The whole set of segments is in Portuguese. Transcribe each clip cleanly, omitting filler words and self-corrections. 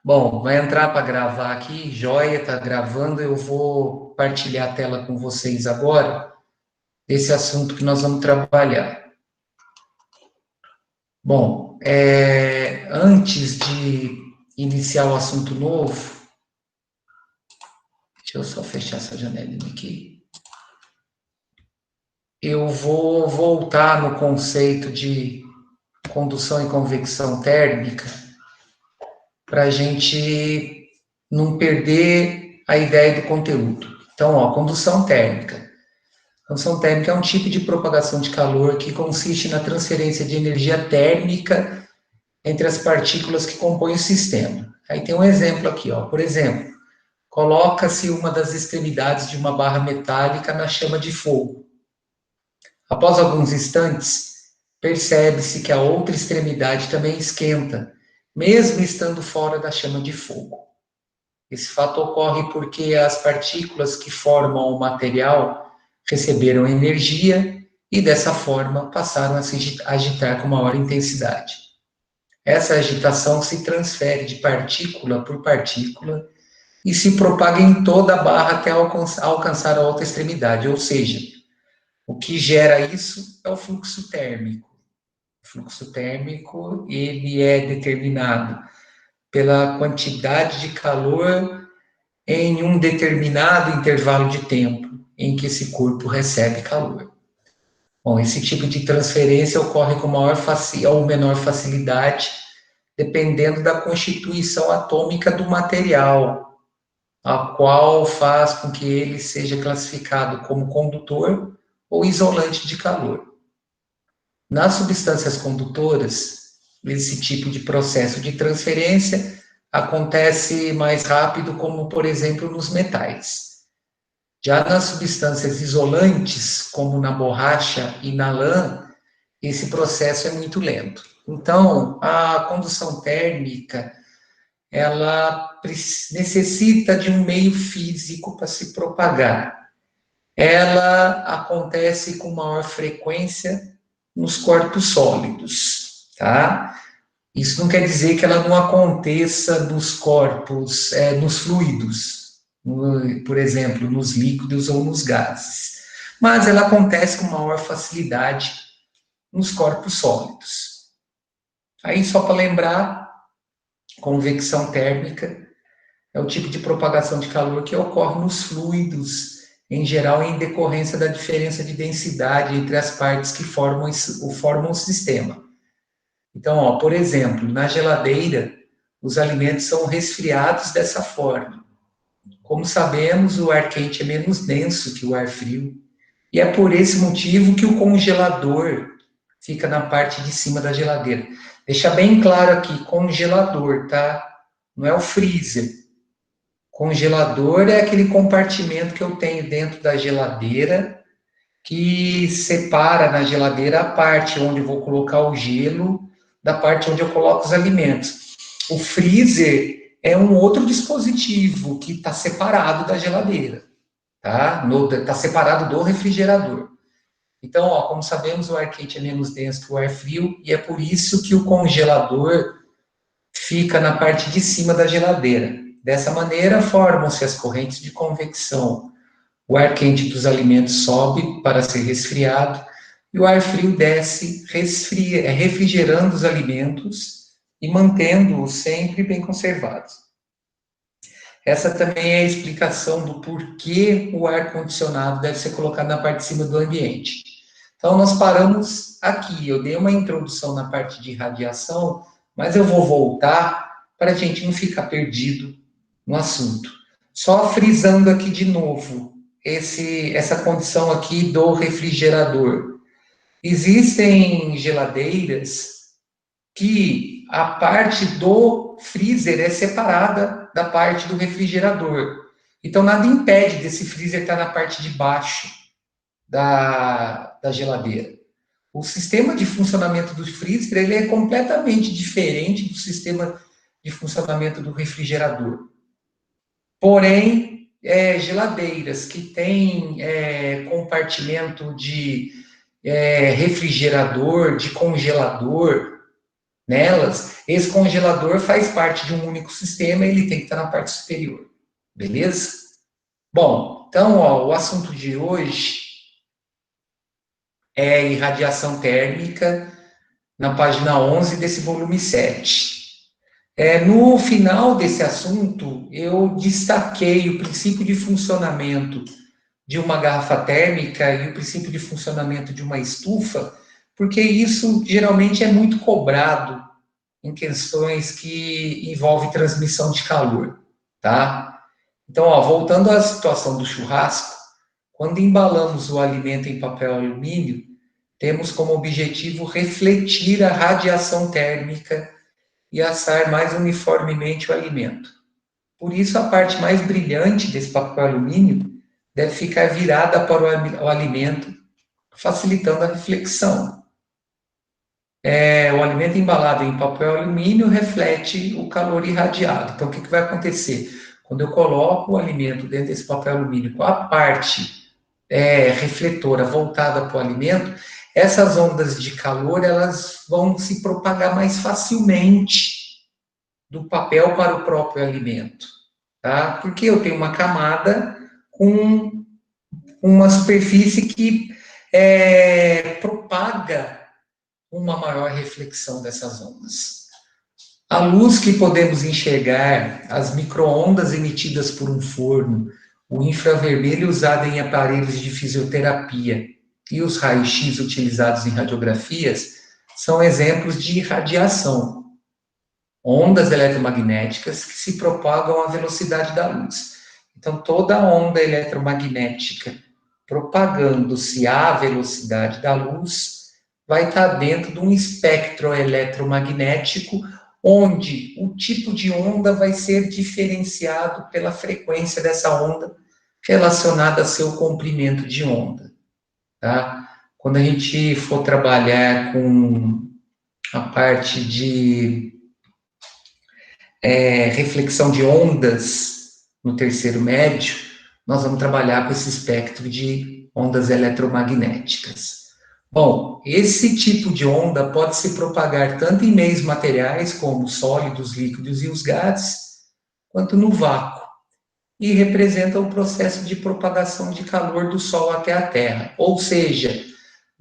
Bom, vai entrar para gravar aqui, joia, tá gravando. Eu vou partilhar a tela com vocês agora, esse assunto que nós vamos trabalhar. Bom, antes de iniciar o assunto novo, deixa eu só fechar essa janelinha aqui. Eu vou voltar no conceito de condução e convecção térmica para a gente não perder a ideia do conteúdo. Então, ó, condução térmica. Condução térmica é um tipo de propagação de calor que consiste na transferência de energia térmica entre as partículas que compõem o sistema. Aí tem um exemplo aqui, ó. Por exemplo, coloca-se uma das extremidades de uma barra metálica na chama de fogo. Após alguns instantes, percebe-se que a outra extremidade também esquenta, mesmo estando fora da chama de fogo. Esse fato ocorre porque as partículas que formam o material receberam energia e, dessa forma, passaram a se agitar com maior intensidade. Essa agitação se transfere de partícula por partícula e se propaga em toda a barra até alcançar a outra extremidade, ou seja, o que gera isso é o fluxo térmico. O fluxo térmico, ele é determinado pela quantidade de calor em um determinado intervalo de tempo em que esse corpo recebe calor. Bom, esse tipo de transferência ocorre com maior ou menor facilidade, dependendo da constituição atômica do material, a qual faz com que ele seja classificado como condutor ou isolante de calor. Nas substâncias condutoras, esse tipo de processo de transferência acontece mais rápido, como, por exemplo, nos metais. Já nas substâncias isolantes, como na borracha e na lã, esse processo é muito lento. Então, a condução térmica, ela necessita de um meio físico para se propagar. Ela acontece com maior frequência nos corpos sólidos, tá? Isso não quer dizer que ela não aconteça nos corpos, nos fluidos, por exemplo, nos líquidos ou nos gases. Mas ela acontece com maior facilidade nos corpos sólidos. Aí, só para lembrar, convecção térmica é o tipo de propagação de calor que ocorre nos fluidos, em geral, em decorrência da diferença de densidade entre as partes que formam o sistema. Então, ó, por exemplo, na geladeira, os alimentos são resfriados dessa forma. Como sabemos, o ar quente é menos denso que o ar frio, e é por esse motivo que o congelador fica na parte de cima da geladeira. Deixa bem claro aqui, congelador, tá? Não é o freezer. Congelador é aquele compartimento que eu tenho dentro da geladeira, que separa na geladeira a parte onde eu vou colocar o gelo da parte onde eu coloco os alimentos. O freezer é um outro dispositivo que está separado da geladeira, tá? Está separado do refrigerador. Então, ó, como sabemos, o ar quente é menos denso que o ar frio, e é por isso que o congelador fica na parte de cima da geladeira. Dessa maneira, formam-se as correntes de convecção. O ar quente dos alimentos sobe para ser resfriado, e o ar frio desce, refrigerando os alimentos e mantendo-os sempre bem conservados. Essa também é a explicação do porquê o ar-condicionado deve ser colocado na parte de cima do ambiente. Então, nós paramos aqui. Eu dei uma introdução na parte de radiação, mas eu vou voltar para a gente não ficar perdido no assunto. Só frisando aqui de novo essa condição aqui do refrigerador. Existem geladeiras que a parte do freezer é separada da parte do refrigerador. Então, nada impede desse freezer estar na parte de baixo da geladeira. O sistema de funcionamento do freezer ele é completamente diferente do sistema de funcionamento do refrigerador. Porém, geladeiras que têm compartimento de refrigerador, de congelador, nelas, esse congelador faz parte de um único sistema e ele tem que estar na parte superior. Beleza? Bom, então, ó, o assunto de hoje é irradiação térmica, na página 11 desse volume 7. No final desse assunto, eu destaquei o princípio de funcionamento de uma garrafa térmica e o princípio de funcionamento de uma estufa, porque isso geralmente é muito cobrado em questões que envolvem transmissão de calor, tá? Então, ó, voltando à situação do churrasco, quando embalamos o alimento em papel alumínio, temos como objetivo refletir a radiação térmica e assar mais uniformemente o alimento. Por isso, a parte mais brilhante desse papel alumínio deve ficar virada para o alimento, facilitando a reflexão. O alimento embalado em papel alumínio reflete o calor irradiado. Então, o que vai acontecer? Quando eu coloco o alimento dentro desse papel alumínio com a parte refletora voltada para o alimento, essas ondas de calor elas vão se propagar mais facilmente do papel para o próprio alimento, tá? Porque eu tenho uma camada com uma superfície que propaga uma maior reflexão dessas ondas. A luz que podemos enxergar, as micro-ondas emitidas por um forno, o infravermelho usado em aparelhos de fisioterapia e os raios-x utilizados em radiografias são exemplos de radiação, ondas eletromagnéticas que se propagam à velocidade da luz. Então, toda onda eletromagnética propagando-se à velocidade da luz vai estar dentro de um espectro eletromagnético, onde o tipo de onda vai ser diferenciado pela frequência dessa onda relacionada a seu comprimento de onda, tá? Quando a gente for trabalhar com a parte de reflexão de ondas no terceiro médio, nós vamos trabalhar com esse espectro de ondas eletromagnéticas. Bom, esse tipo de onda pode se propagar tanto em meios materiais, como sólidos, líquidos e os gases, quanto no vácuo, e representa o processo de propagação de calor do Sol até a Terra. Ou seja,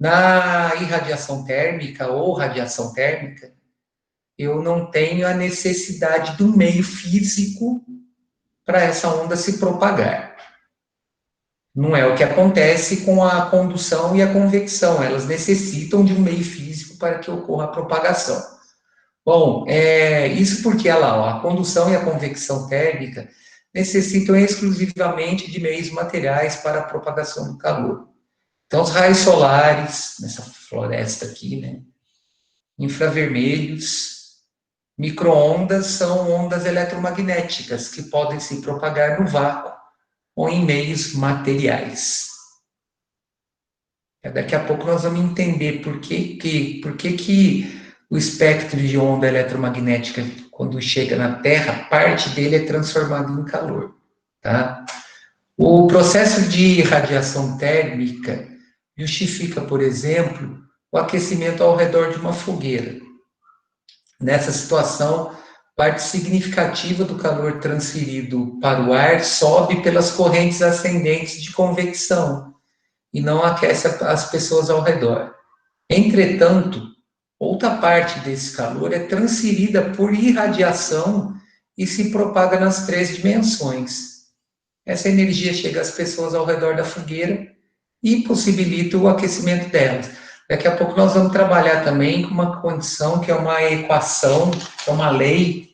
na irradiação térmica ou radiação térmica, eu não tenho a necessidade do meio físico para essa onda se propagar. Não é o que acontece com a condução e a convecção, elas necessitam de um meio físico para que ocorra a propagação. Bom, isso porque, olha lá, a condução e a convecção térmica necessitam exclusivamente de meios materiais para a propagação do calor. Então, os raios solares, nessa floresta aqui, né, infravermelhos, micro-ondas são ondas eletromagnéticas que podem se propagar no vácuo ou em meios materiais. Daqui a pouco nós vamos entender por que o espectro de onda eletromagnética, quando chega na Terra, parte dele é transformado em calor, tá? O processo de radiação térmica justifica, por exemplo, o aquecimento ao redor de uma fogueira. Nessa situação, parte significativa do calor transferido para o ar sobe pelas correntes ascendentes de convecção e não aquece as pessoas ao redor. Entretanto, outra parte desse calor é transferida por irradiação e se propaga nas 3 dimensões. Essa energia chega às pessoas ao redor da fogueira e possibilita o aquecimento delas. Daqui a pouco nós vamos trabalhar também com uma condição que é uma equação, que é uma lei,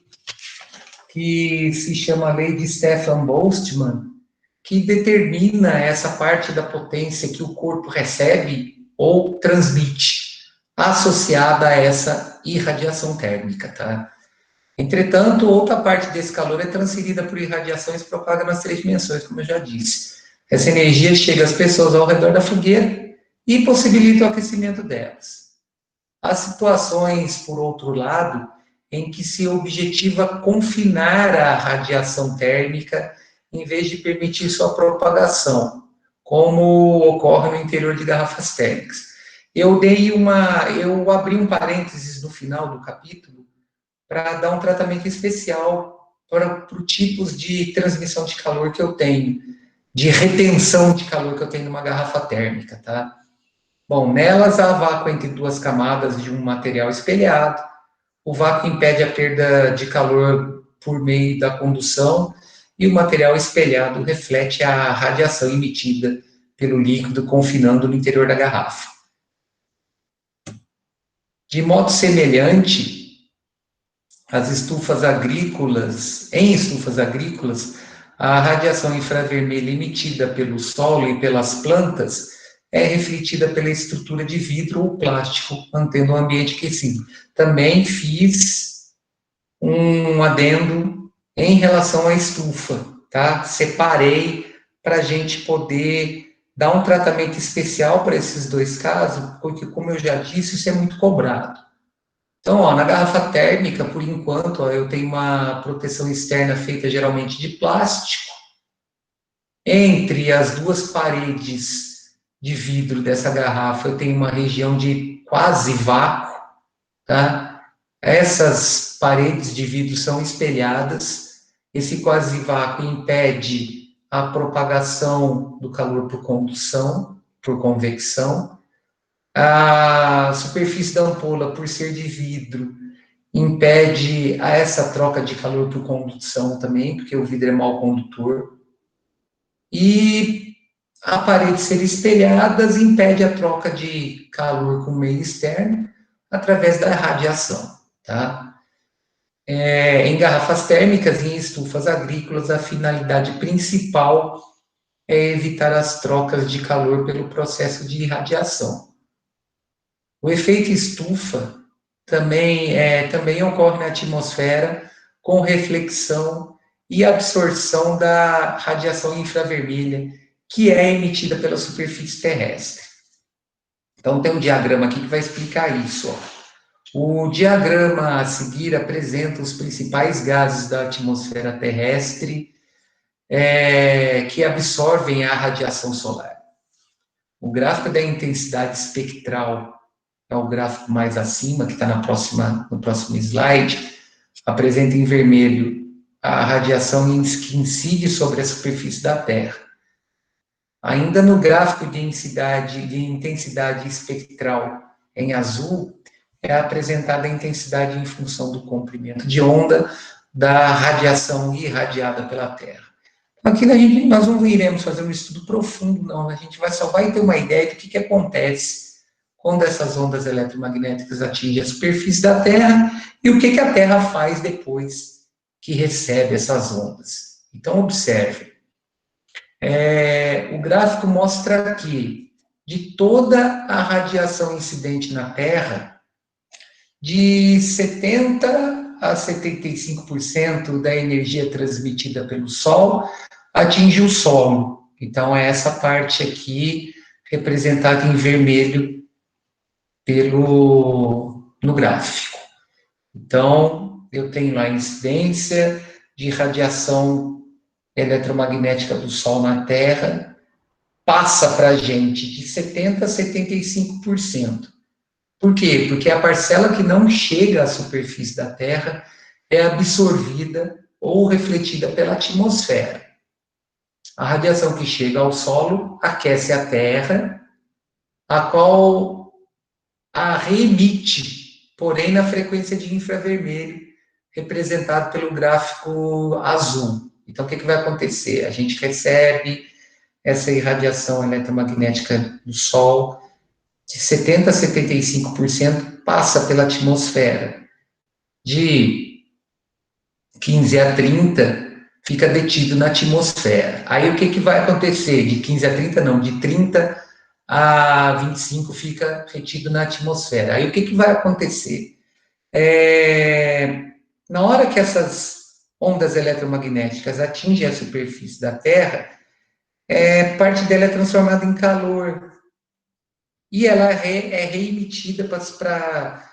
que se chama Lei de Stefan Boltzmann, que determina essa parte da potência que o corpo recebe ou transmite, associada a essa irradiação térmica, tá? Entretanto, outra parte desse calor é transferida por irradiação e se propaga nas 3 dimensões, como eu já disse. Essa energia chega às pessoas ao redor da fogueira e possibilita o aquecimento delas. Há situações, por outro lado, em que se objetiva confinar a radiação térmica em vez de permitir sua propagação, como ocorre no interior de garrafas térmicas. eu abri um parênteses no final do capítulo para dar um tratamento especial para os tipos de transmissão de calor que eu tenho, de retenção de calor que eu tenho numa garrafa térmica, tá? Bom, nelas há vácuo entre duas camadas de um material espelhado. O vácuo impede a perda de calor por meio da condução e o material espelhado reflete a radiação emitida pelo líquido confinando no interior da garrafa. De modo semelhante, em estufas agrícolas, a radiação infravermelha emitida pelo solo e pelas plantas é refletida pela estrutura de vidro ou plástico, mantendo o ambiente aquecido. Também fiz um adendo em relação à estufa, tá? Separei para a gente poder dar um tratamento especial para esses dois casos, porque, como eu já disse, isso é muito cobrado. Então, ó, na garrafa térmica, por enquanto, ó, eu tenho uma proteção externa feita geralmente de plástico. Entre as duas paredes de vidro dessa garrafa, eu tenho uma região de quase vácuo, tá? Essas paredes de vidro são espelhadas. Esse quase vácuo impede a propagação do calor por condução, por convecção. A superfície da ampola, por ser de vidro, impede essa troca de calor por condução também, porque o vidro é mau condutor. E a parede ser espelhadas impede a troca de calor com o meio externo através da radiação, tá? Em garrafas térmicas e em estufas agrícolas, a finalidade principal é evitar as trocas de calor pelo processo de irradiação. O efeito estufa também ocorre na atmosfera com reflexão e absorção da radiação infravermelha que é emitida pela superfície terrestre. Então, tem um diagrama aqui que vai explicar isso. Ó. O diagrama a seguir apresenta os principais gases da atmosfera terrestre que absorvem a radiação solar. O gráfico da intensidade espectral é o gráfico mais acima, que está no próximo slide, apresenta em vermelho a radiação que incide sobre a superfície da Terra. Ainda no gráfico de intensidade espectral em azul, é apresentada a intensidade em função do comprimento de onda da radiação irradiada pela Terra. Aqui nós não iremos fazer um estudo profundo, não. A gente só vai ter uma ideia do que acontece quando essas ondas eletromagnéticas atingem a superfície da Terra e o que a Terra faz depois que recebe essas ondas. Então, observe. O gráfico mostra que, de toda a radiação incidente na Terra, de 70% a 75% da energia transmitida pelo Sol atinge o solo. Então, é essa parte aqui, representada em vermelho no gráfico. Então, eu tenho lá a incidência de radiação eletromagnética do Sol na Terra, passa para a gente de 70% a 75%. Por quê? Porque a parcela que não chega à superfície da Terra é absorvida ou refletida pela atmosfera. A radiação que chega ao solo aquece a Terra, a qual a reemite, porém na frequência de infravermelho, representado pelo gráfico azul. Então, o que vai acontecer? A gente recebe essa irradiação eletromagnética do Sol, de 70% a 75% passa pela atmosfera. De 15 a 30 fica detido na atmosfera. Aí o que vai acontecer? De 15 a 30 não, de 30 a 25 fica retido na atmosfera. Aí o que vai acontecer? Na hora que essas ondas eletromagnéticas atingem a superfície da Terra, parte dela é transformada em calor. E ela é reemitida para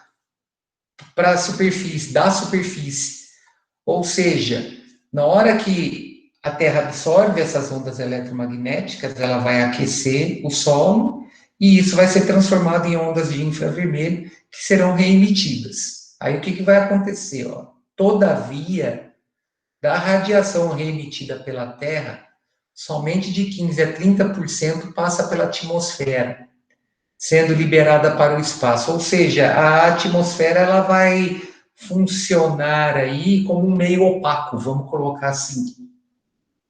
a superfície, da superfície. Ou seja, na hora que a Terra absorve essas ondas eletromagnéticas, ela vai aquecer o solo e isso vai ser transformado em ondas de infravermelho que serão reemitidas. Aí o que vai acontecer? Ó? Todavia, da radiação reemitida pela Terra, somente de 15 a 30% passa pela atmosfera, sendo liberada para o espaço. Ou seja, a atmosfera ela vai funcionar aí como um meio opaco, vamos colocar assim.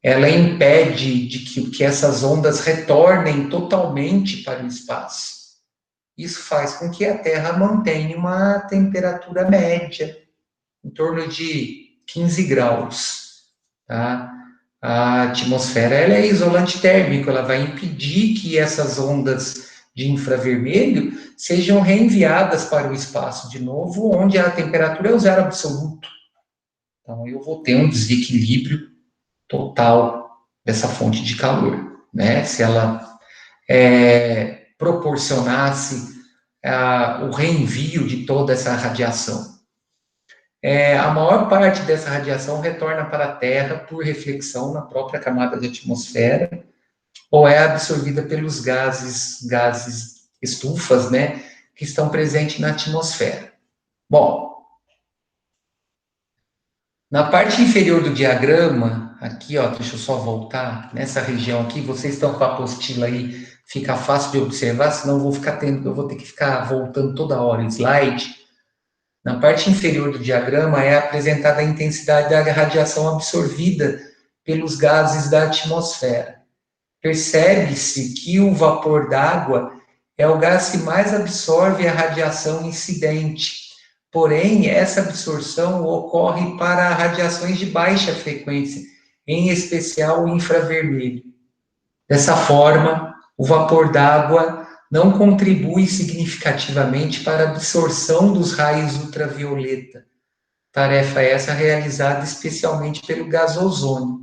Ela impede de que essas ondas retornem totalmente para o espaço. Isso faz com que a Terra mantenha uma temperatura média, em torno de 15 graus. Tá? A atmosfera ela é isolante térmico, ela vai impedir que essas ondas de infravermelho sejam reenviadas para o espaço de novo, onde a temperatura é o zero absoluto. Então, eu vou ter um desequilíbrio total dessa fonte de calor, né? Se ela proporcionasse o reenvio de toda essa radiação. A maior parte dessa radiação retorna para a Terra por reflexão na própria camada de atmosfera, ou é absorvida pelos gases estufas, né, que estão presentes na atmosfera. Bom, na parte inferior do diagrama, aqui, ó, deixa eu só voltar, nessa região aqui, vocês estão com a apostila aí, fica fácil de observar, senão eu vou ter que ficar voltando toda hora o slide. Na parte inferior do diagrama é apresentada a intensidade da radiação absorvida pelos gases da atmosfera. Percebe-se que o vapor d'água é o gás que mais absorve a radiação incidente. Porém, essa absorção ocorre para radiações de baixa frequência, em especial o infravermelho. Dessa forma, o vapor d'água não contribui significativamente para a absorção dos raios ultravioleta. Tarefa essa realizada especialmente pelo gás ozônio.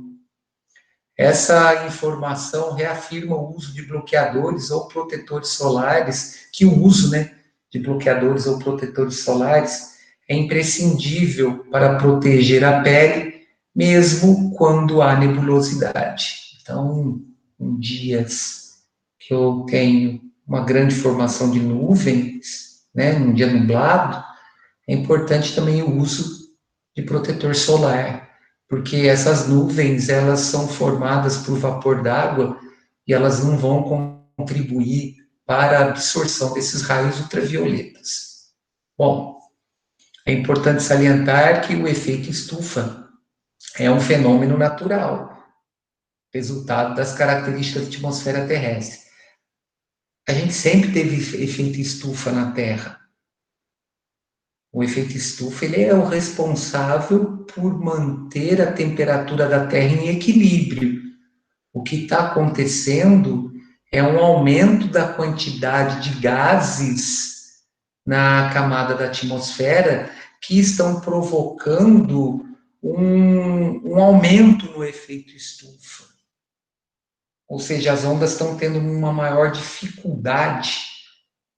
Essa informação reafirma o uso de bloqueadores ou protetores solares, que o uso, né, de bloqueadores ou protetores solares é imprescindível para proteger a pele, mesmo quando há nebulosidade. Então, em dias que eu tenho uma grande formação de nuvens, né, num dia nublado, é importante também o uso de protetor solar, porque essas nuvens, elas são formadas por vapor d'água e elas não vão contribuir para a absorção desses raios ultravioletas. Bom, é importante salientar que o efeito estufa é um fenômeno natural, resultado das características da atmosfera terrestre. A gente sempre teve efeito estufa na Terra. O efeito estufa ele é o responsável por manter a temperatura da Terra em equilíbrio. O que está acontecendo é um aumento da quantidade de gases na camada da atmosfera que estão provocando um aumento no efeito estufa. Ou seja, as ondas estão tendo uma maior dificuldade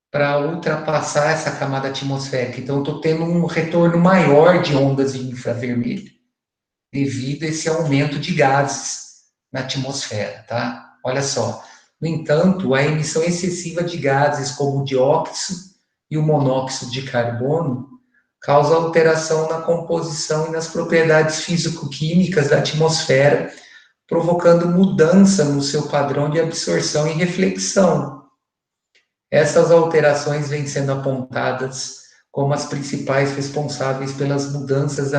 para ultrapassar essa camada atmosférica. Então, eu estou tendo um retorno maior de ondas de infravermelho, devido a esse aumento de gases na atmosfera, tá? Olha só. No entanto, a emissão excessiva de gases como o dióxido e o monóxido de carbono causa alteração na composição e nas propriedades físico-químicas da atmosfera, provocando mudança no seu padrão de absorção e reflexão. Essas alterações vêm sendo apontadas como as principais responsáveis pelas mudanças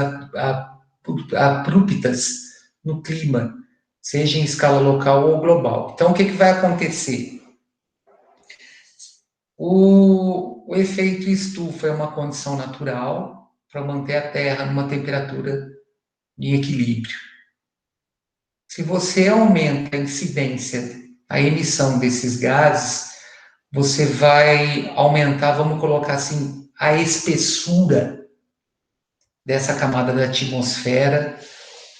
abruptas no clima, seja em escala local ou global. Então, o que vai acontecer? O efeito estufa é uma condição natural para manter a Terra numa temperatura de equilíbrio. Se você aumenta a incidência, a emissão desses gases, você vai aumentar, vamos colocar assim, a espessura dessa camada da atmosfera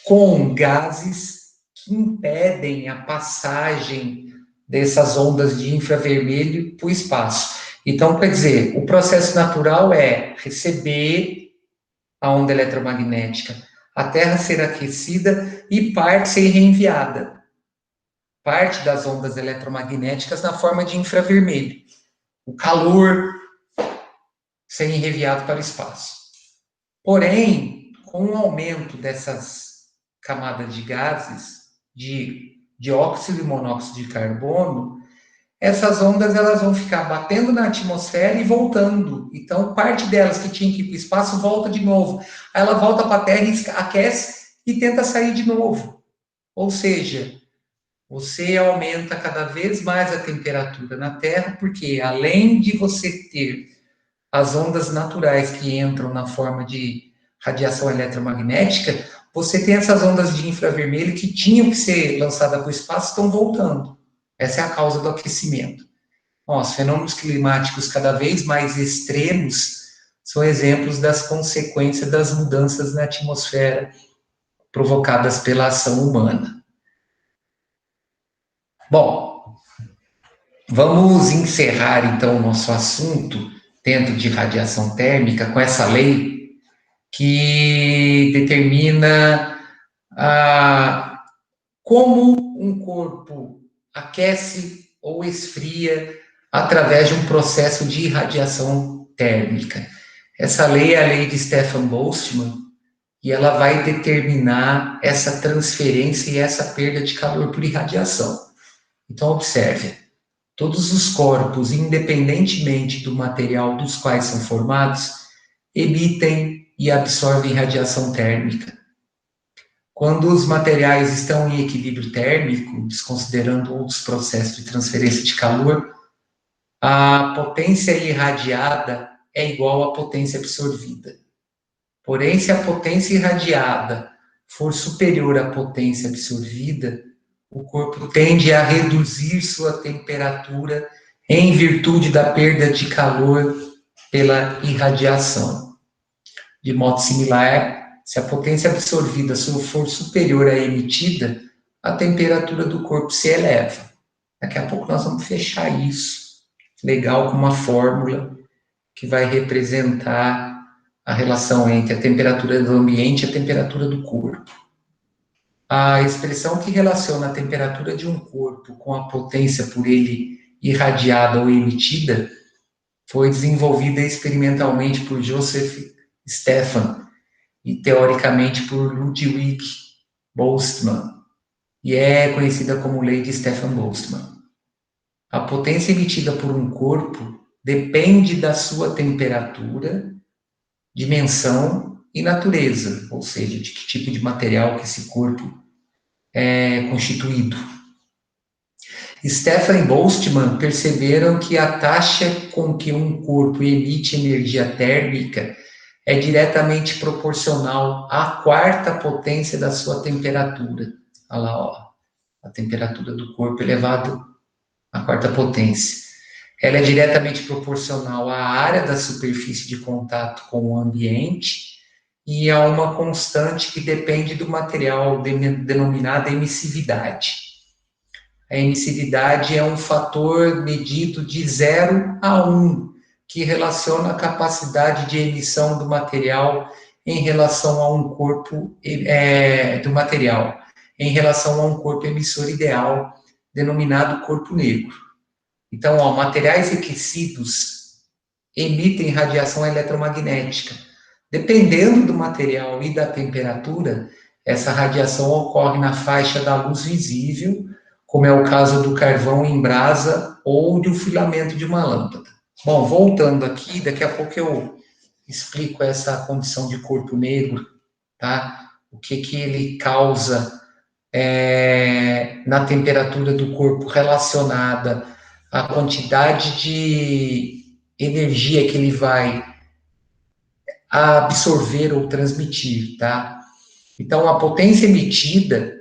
com gases que impedem a passagem dessas ondas de infravermelho para o espaço. Então, quer dizer, o processo natural é receber a onda eletromagnética, a Terra ser aquecida e parte ser reenviada. parte das ondas eletromagnéticas na forma de infravermelho. O calor sendo enviado para o espaço. Porém, com o aumento dessas camadas de gases, de dióxido e monóxido de carbono, essas ondas elas vão ficar batendo na atmosfera e voltando. Então, parte delas que tinha que ir para o espaço volta de novo. Aí ela volta para a Terra, aquece e tenta sair de novo. Ou seja, você aumenta cada vez mais a temperatura na Terra, porque além de você ter as ondas naturais que entram na forma de radiação eletromagnética, você tem essas ondas de infravermelho que tinham que ser lançadas para o espaço, estão voltando. Essa é a causa do aquecimento. Bom, os fenômenos climáticos cada vez mais extremos são exemplos das consequências das mudanças na atmosfera provocadas pela ação humana. Bom, vamos encerrar então o nosso assunto dentro de radiação térmica com essa lei que determina como um corpo aquece ou esfria através de um processo de irradiação térmica. Essa lei é a lei de Stefan Boltzmann e ela vai determinar essa transferência e essa perda de calor por irradiação. Então, observe, todos os corpos, independentemente do material dos quais são formados, emitem e absorvem radiação térmica. Quando os materiais estão em equilíbrio térmico, desconsiderando outros processos de transferência de calor, a potência irradiada é igual à potência absorvida. Porém, se a potência irradiada for superior à potência absorvida, o corpo tende a reduzir sua temperatura em virtude da perda de calor pela irradiação. De modo similar, se a potência absorvida for superior à emitida, a temperatura do corpo se eleva. Daqui a pouco nós vamos fechar isso, legal, com uma fórmula que vai representar a relação entre a temperatura do ambiente e a temperatura do corpo. A expressão que relaciona a temperatura de um corpo com a potência por ele irradiada ou emitida foi desenvolvida experimentalmente por Joseph Stefan e teoricamente por Ludwig Boltzmann, e é conhecida como lei de Stefan Boltzmann. A potência emitida por um corpo depende da sua temperatura, dimensão e natureza, ou seja, de que tipo de material que esse corpo é constituído. Stefan e Boltzmann perceberam que a taxa com que um corpo emite energia térmica é diretamente proporcional à quarta potência da sua temperatura. Olha lá, ó, a temperatura do corpo elevado à quarta potência. Ela é diretamente proporcional à área da superfície de contato com o ambiente e a uma constante que depende do material denominada emissividade. A emissividade é um fator medido de 0 a 1, que relaciona a capacidade de emissão do material em relação a um corpo do material, em relação a um corpo emissor ideal, denominado corpo negro. Então, ó, materiais aquecidos emitem radiação eletromagnética. Dependendo do material e da temperatura, essa radiação ocorre na faixa da luz visível, como é o caso do carvão em brasa ou do filamento de uma lâmpada. Bom, voltando aqui, daqui a pouco eu explico essa condição de corpo negro, tá? O que ele causa na temperatura do corpo relacionada à quantidade de energia que ele vai absorver ou transmitir, tá? Então, a potência emitida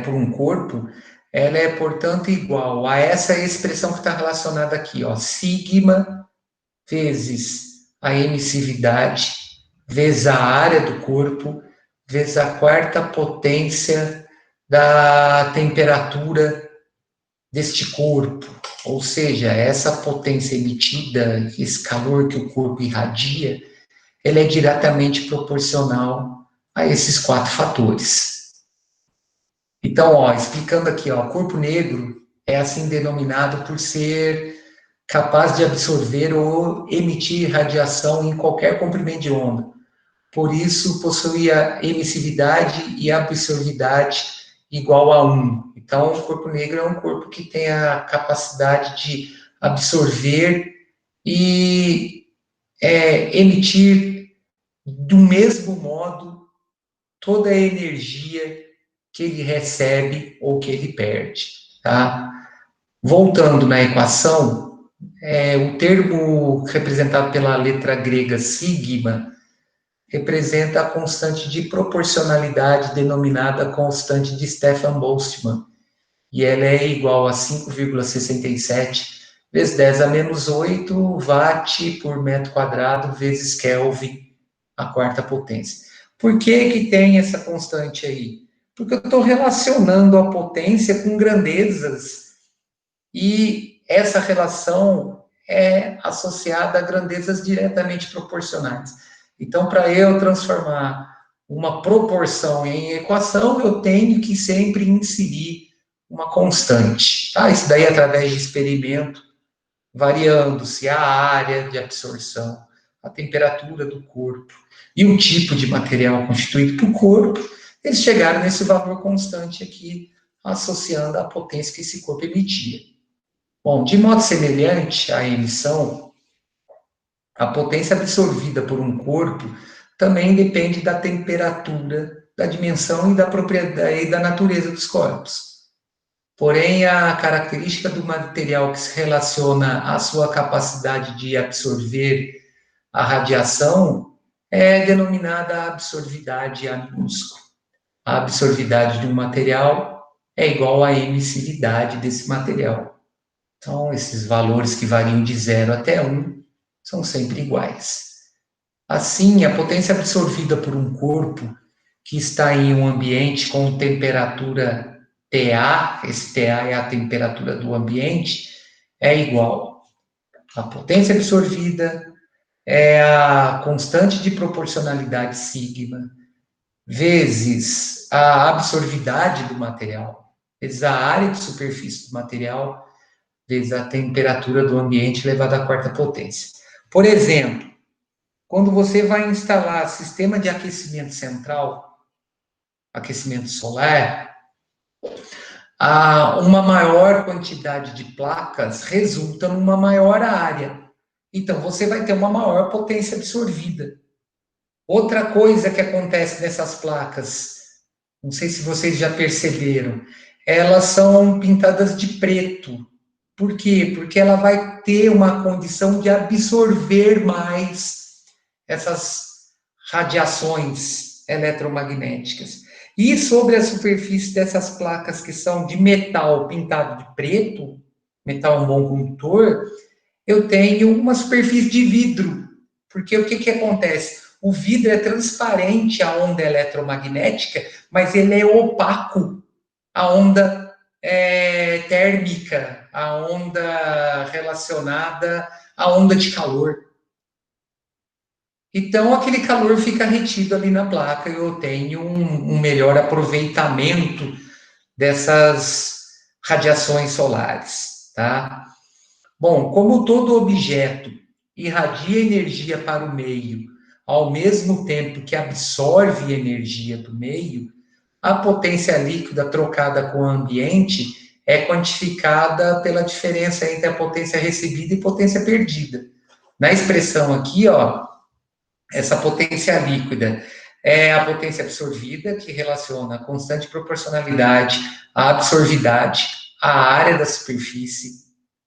por um corpo, ela é, portanto, igual a essa expressão que está relacionada aqui, ó, sigma vezes a emissividade, vezes a área do corpo, vezes a quarta potência da temperatura deste corpo. Ou seja, essa potência emitida, esse calor que o corpo irradia, ele é diretamente proporcional a esses 4 fatores. Então, ó, explicando aqui, ó, corpo negro é assim denominado por ser capaz de absorver ou emitir radiação em qualquer comprimento de onda. Por isso, possui a emissividade e absorvidade igual a 1. Então, o corpo negro é um corpo que tem a capacidade de absorver e emitir do mesmo modo toda a energia que ele recebe ou que ele perde, tá? Voltando na equação, o termo representado pela letra grega sigma representa a constante de proporcionalidade denominada constante de Stefan Boltzmann, e ela é igual a 5,67 vezes 10 a menos 8 watt por metro quadrado vezes Kelvin, a quarta potência. Por que tem essa constante aí? Porque eu estou relacionando a potência com grandezas, e essa relação é associada a grandezas diretamente proporcionais. Então, para eu transformar uma proporção em equação, eu tenho que sempre inserir uma constante. Tá? Isso daí através de experimento, variando-se a área de absorção, a temperatura do corpo e o tipo de material constituído por corpo, eles chegaram nesse valor constante aqui, associando a potência que esse corpo emitia. Bom, de modo semelhante à emissão, a potência absorvida por um corpo também depende da temperatura, da dimensão e da propriedade e da natureza dos corpos. Porém, a característica do material que se relaciona à sua capacidade de absorver a radiação é denominada absorvidade A minúsculo. A absorvidade de um material é igual à emissividade desse material. Então, esses valores que variam de 0 até 1 são sempre iguais. Assim, a potência absorvida por um corpo que está em um ambiente com temperatura TA, esse TA é a temperatura do ambiente, é igual a potência absorvida é a constante de proporcionalidade sigma, vezes a absorvidade do material, vezes a área de superfície do material, vezes a temperatura do ambiente elevado à quarta potência. Por exemplo, quando você vai instalar sistema de aquecimento central, aquecimento solar, uma maior quantidade de placas resulta numa maior área. Então, você vai ter uma maior potência absorvida. Outra coisa que acontece nessas placas, não sei se vocês já perceberam, elas são pintadas de preto. Por quê? Porque ela vai ter uma condição de absorver mais essas radiações eletromagnéticas. E sobre a superfície dessas placas que são de metal pintado de preto, metal um bom condutor, eu tenho uma superfície de vidro. Porque o que acontece? O vidro é transparente à onda eletromagnética, mas ele é opaco à onda térmica, à onda relacionada à onda de calor. Então, aquele calor fica retido ali na placa e eu tenho um melhor aproveitamento dessas radiações solares, tá? Bom, como todo objeto irradia energia para o meio, ao mesmo tempo que absorve energia do meio, a potência líquida trocada com o ambiente é quantificada pela diferença entre a potência recebida e potência perdida. Na expressão aqui, ó, essa potência líquida é a potência absorvida, que relaciona a constante proporcionalidade, a absorvidade, a área da superfície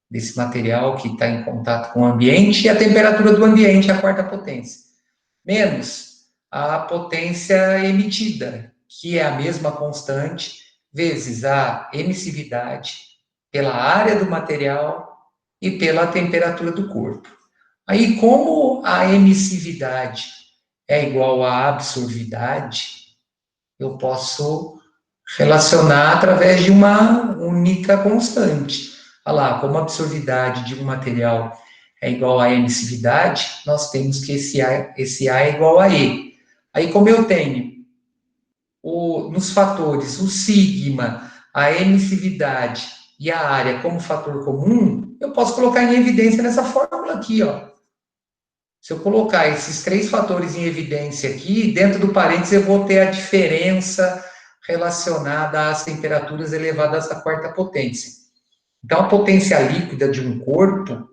desse material que está em contato com o ambiente e a temperatura do ambiente, a quarta potência, menos a potência emitida, que é a mesma constante, vezes a emissividade pela área do material e pela temperatura do corpo. Aí, como a emissividade é igual à absorvidade, eu posso relacionar através de uma única constante. Olha lá, como a absorvidade de um material é igual à emissividade, nós temos que esse A é igual a E. Aí, como eu tenho nos fatores o sigma, a emissividade e a área como fator comum, eu posso colocar em evidência nessa fórmula aqui, ó. Se eu colocar esses 3 fatores em evidência aqui, dentro do parênteses eu vou ter a diferença relacionada às temperaturas elevadas à quarta potência. Então, a potência líquida de um corpo,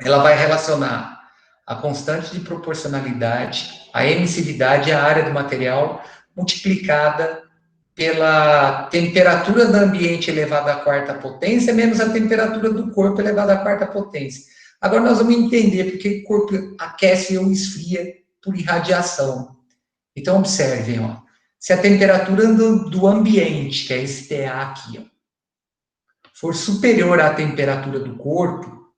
ela vai relacionar a constante de proporcionalidade, a emissividade e a área do material multiplicada pela temperatura do ambiente elevada à quarta potência menos a temperatura do corpo elevada à quarta potência. Agora nós vamos entender porque o corpo aquece ou esfria por irradiação. Então, observem, ó, se a temperatura do ambiente, que é esse TA aqui, ó, for superior à temperatura do corpo,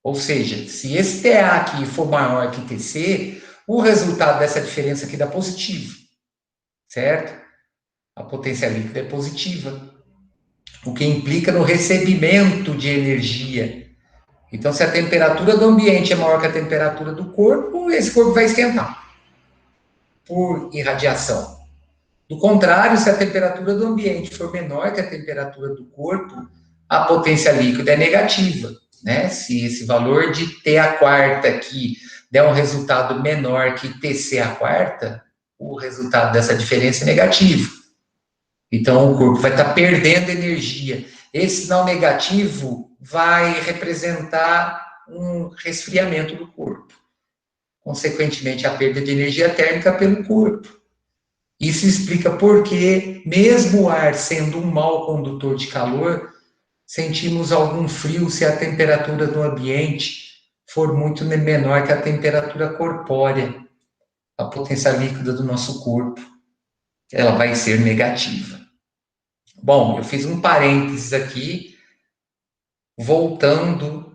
ou seja, se esse TA aqui for maior que TC, o resultado dessa diferença aqui dá positivo, certo? A potência líquida é positiva, o que implica no recebimento de energia. Então, se a temperatura do ambiente é maior que a temperatura do corpo, esse corpo vai esquentar por irradiação. Do contrário, se a temperatura do ambiente for menor que a temperatura do corpo, a potência líquida é negativa, né? Se esse valor de T a quarta aqui der um resultado menor que TC a quarta, o resultado dessa diferença é negativo. Então, o corpo vai estar perdendo energia. Esse sinal negativo vai representar um resfriamento do corpo. Consequentemente, a perda de energia térmica pelo corpo. Isso explica por que, mesmo o ar sendo um mau condutor de calor, sentimos algum frio se a temperatura do ambiente for muito menor que a temperatura corpórea. A potência líquida do nosso corpo, ela vai ser negativa. Bom, eu fiz um parênteses aqui, voltando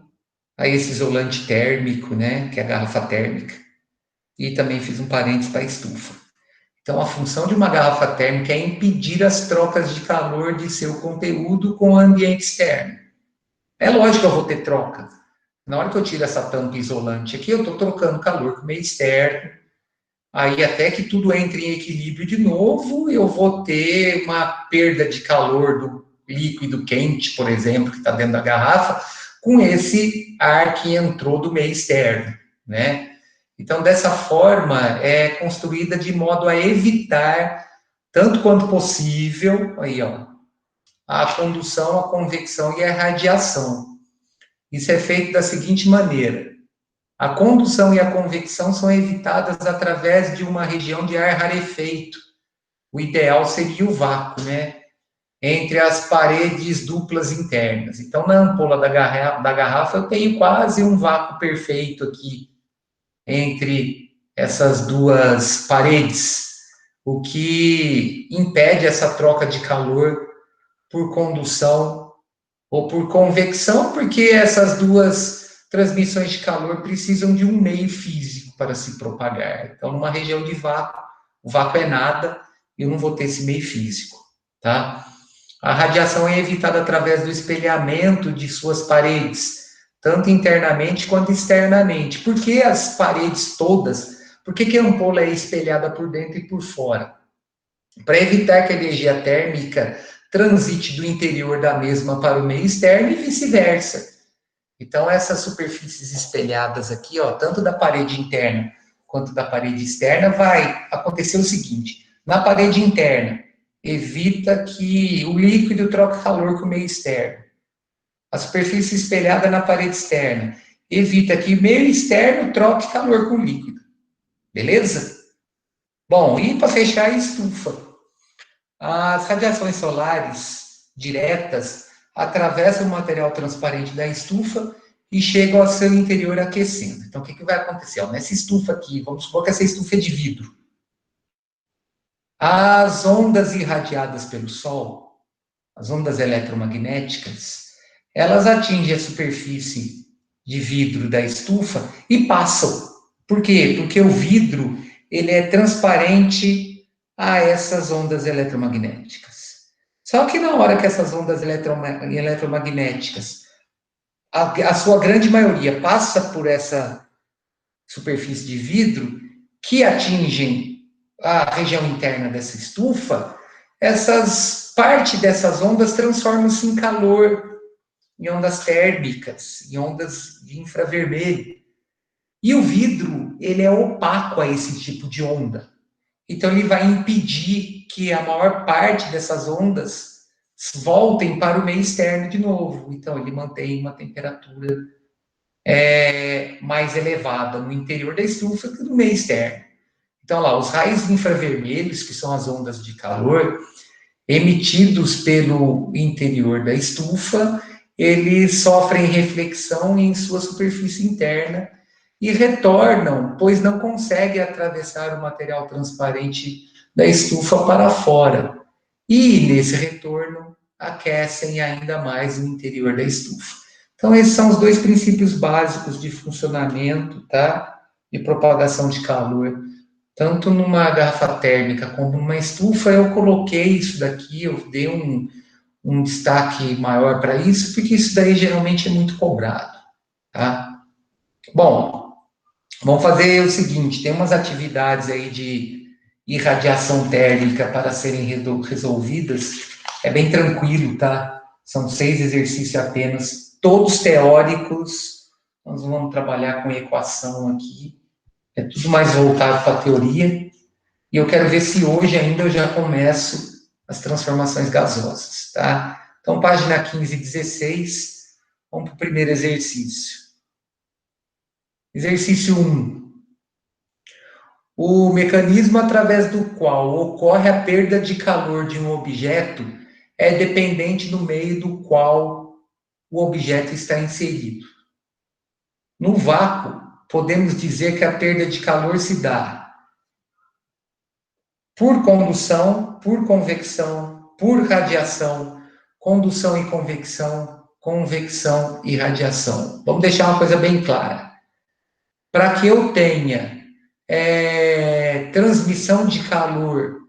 a esse isolante térmico, né, que é a garrafa térmica, e também fiz um parênteses para a estufa. Então, a função de uma garrafa térmica é impedir as trocas de calor de seu conteúdo com o ambiente externo. É lógico que eu vou ter troca. Na hora que eu tiro essa tampa isolante aqui, eu estou trocando calor com o meio externo. Aí, até que tudo entre em equilíbrio de novo, eu vou ter uma perda de calor do líquido quente, por exemplo, que está dentro da garrafa, com esse ar que entrou do meio externo, né? Então, dessa forma, é construída de modo a evitar, tanto quanto possível, aí, ó, a condução, a convecção e a radiação. Isso é feito da seguinte maneira: a condução e a convecção são evitadas através de uma região de ar rarefeito. O ideal seria o vácuo, né? Entre as paredes duplas internas. Então, na ampola da garrafa, eu tenho quase um vácuo perfeito aqui entre essas duas paredes, o que impede essa troca de calor por condução ou por convecção, porque essas duas transmissões de calor precisam de um meio físico para se propagar. Então, numa região de vácuo, o vácuo é nada, e eu não vou ter esse meio físico, tá? A radiação é evitada através do espelhamento de suas paredes, tanto internamente quanto externamente. Por que as paredes todas? Por que a ampola é espelhada por dentro e por fora? Para evitar que a energia térmica transite do interior da mesma para o meio externo e vice-versa. Então, essas superfícies espelhadas aqui, ó, tanto da parede interna quanto da parede externa, vai acontecer o seguinte: na parede interna, evita que o líquido troque calor com o meio externo. A superfície espelhada na parede externa evita que o meio externo troque calor com o líquido. Beleza? Bom, e para fechar a estufa. As radiações solares diretas atravessam o material transparente da estufa e chegam ao seu interior aquecendo. Então, o que vai acontecer? Nessa estufa aqui, vamos supor que essa estufa é de vidro. As ondas irradiadas pelo Sol, as ondas eletromagnéticas, elas atingem a superfície de vidro da estufa e passam. Por quê? Porque o vidro, ele é transparente a essas ondas eletromagnéticas. Só que na hora que essas ondas eletromagnéticas, a sua grande maioria passa por essa superfície de vidro, que atingem a região interna dessa estufa, parte dessas ondas transformam-se em calor, em ondas térmicas, em ondas de infravermelho. E o vidro, ele é opaco a esse tipo de onda. Então, ele vai impedir que a maior parte dessas ondas voltem para o meio externo de novo. Então, ele mantém uma temperatura mais elevada no interior da estufa que no meio externo. Então, lá, os raios infravermelhos, que são as ondas de calor, emitidos pelo interior da estufa, eles sofrem reflexão em sua superfície interna e retornam, pois não conseguem atravessar o material transparente da estufa para fora. E, nesse retorno, aquecem ainda mais o interior da estufa. Então, esses são os dois princípios básicos de funcionamento, tá? De propagação de calor. Tanto numa garrafa térmica como numa estufa, eu coloquei isso daqui, eu dei um destaque maior para isso, porque isso daí geralmente é muito cobrado, tá? Bom, vamos fazer o seguinte, tem umas atividades aí de irradiação térmica para serem resolvidas, é bem tranquilo, tá? São 6 exercícios apenas, todos teóricos, nós vamos trabalhar com equação aqui, é tudo mais voltado para a teoria, e eu quero ver se hoje ainda eu já começo as transformações gasosas, tá? Então, página 15 e 16, vamos para o primeiro exercício. Exercício 1. O mecanismo através do qual ocorre a perda de calor de um objeto é dependente do meio do qual o objeto está inserido. No vácuo, podemos dizer que a perda de calor se dá por condução, por convecção, por radiação, condução e convecção, convecção e radiação. Vamos deixar uma coisa bem clara. Para que eu tenha transmissão de calor,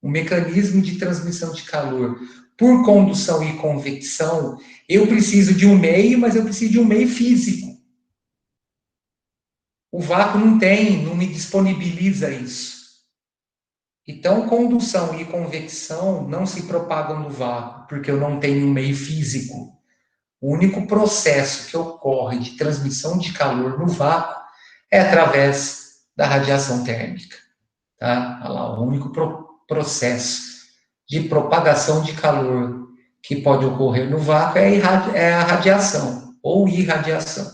um mecanismo de transmissão de calor por condução e convecção, eu preciso de um meio, mas eu preciso de um meio físico. O vácuo não me disponibiliza isso. Então, condução e convecção não se propagam no vácuo, porque eu não tenho um meio físico. O único processo que ocorre de transmissão de calor no vácuo é através da radiação térmica. Tá? Olha lá, o único processo de propagação de calor que pode ocorrer no vácuo é a radiação ou irradiação.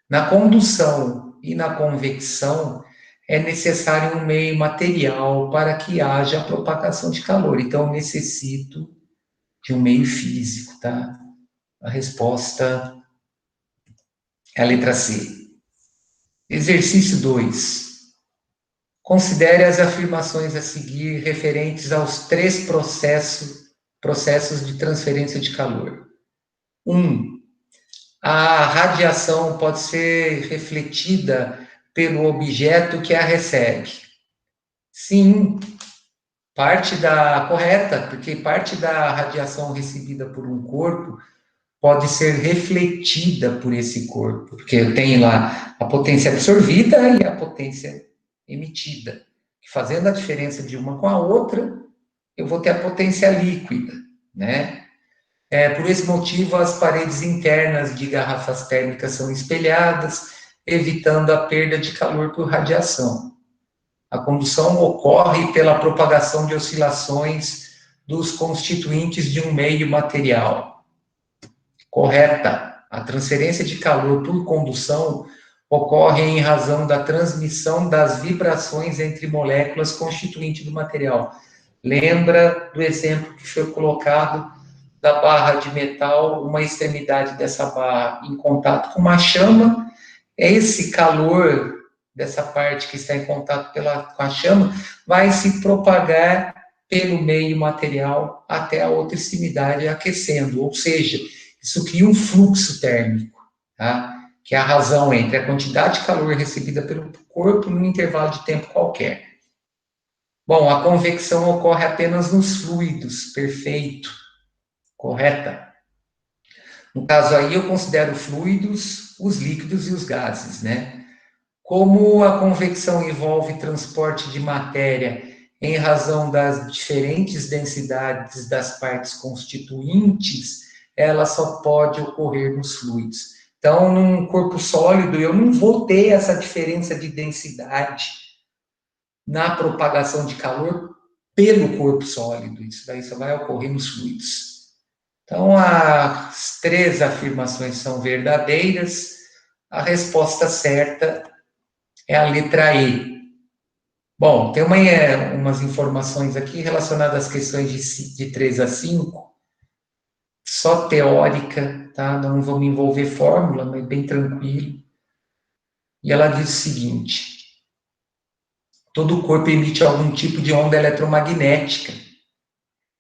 Na condução e na convecção, é necessário um meio material para que haja propagação de calor. Então, eu necessito de um meio físico, tá? A resposta é a letra C. Exercício 2. Considere as afirmações a seguir referentes aos 3 processos de transferência de calor. 1. A radiação pode ser refletida pelo objeto que a recebe. Sim, correta, porque parte da radiação recebida por um corpo pode ser refletida por esse corpo, porque eu tenho lá a potência absorvida e a potência emitida. Fazendo a diferença de uma com a outra, eu vou ter a potência líquida, né? Por esse motivo, as paredes internas de garrafas térmicas são espelhadas, evitando a perda de calor por radiação. A condução ocorre pela propagação de oscilações dos constituintes de um meio material. Correta. A transferência de calor por condução ocorre em razão da transmissão das vibrações entre moléculas constituintes do material. Lembra do exemplo que foi colocado da barra de metal, uma extremidade dessa barra em contato com uma chama, esse calor dessa parte que está em contato com a chama vai se propagar pelo meio material até a outra extremidade aquecendo, ou seja, isso cria um fluxo térmico, tá? Que é a razão entre a quantidade de calor recebida pelo corpo num intervalo de tempo qualquer. Bom, a convecção ocorre apenas nos fluidos, perfeito, correta? No caso aí, eu considero fluidos, os líquidos e os gases, né? Como a convecção envolve transporte de matéria em razão das diferentes densidades das partes constituintes, ela só pode ocorrer nos fluidos. Então, num corpo sólido, eu não vou ter essa diferença de densidade na propagação de calor pelo corpo sólido. Isso daí só vai ocorrer nos fluidos. Então, as três afirmações são verdadeiras. A resposta certa é a letra E. Bom, tem umas informações aqui relacionadas às questões de 3 a 5, só teórica, tá? Não vou me envolver fórmula, mas bem tranquilo. E ela diz o seguinte: todo corpo emite algum tipo de onda eletromagnética,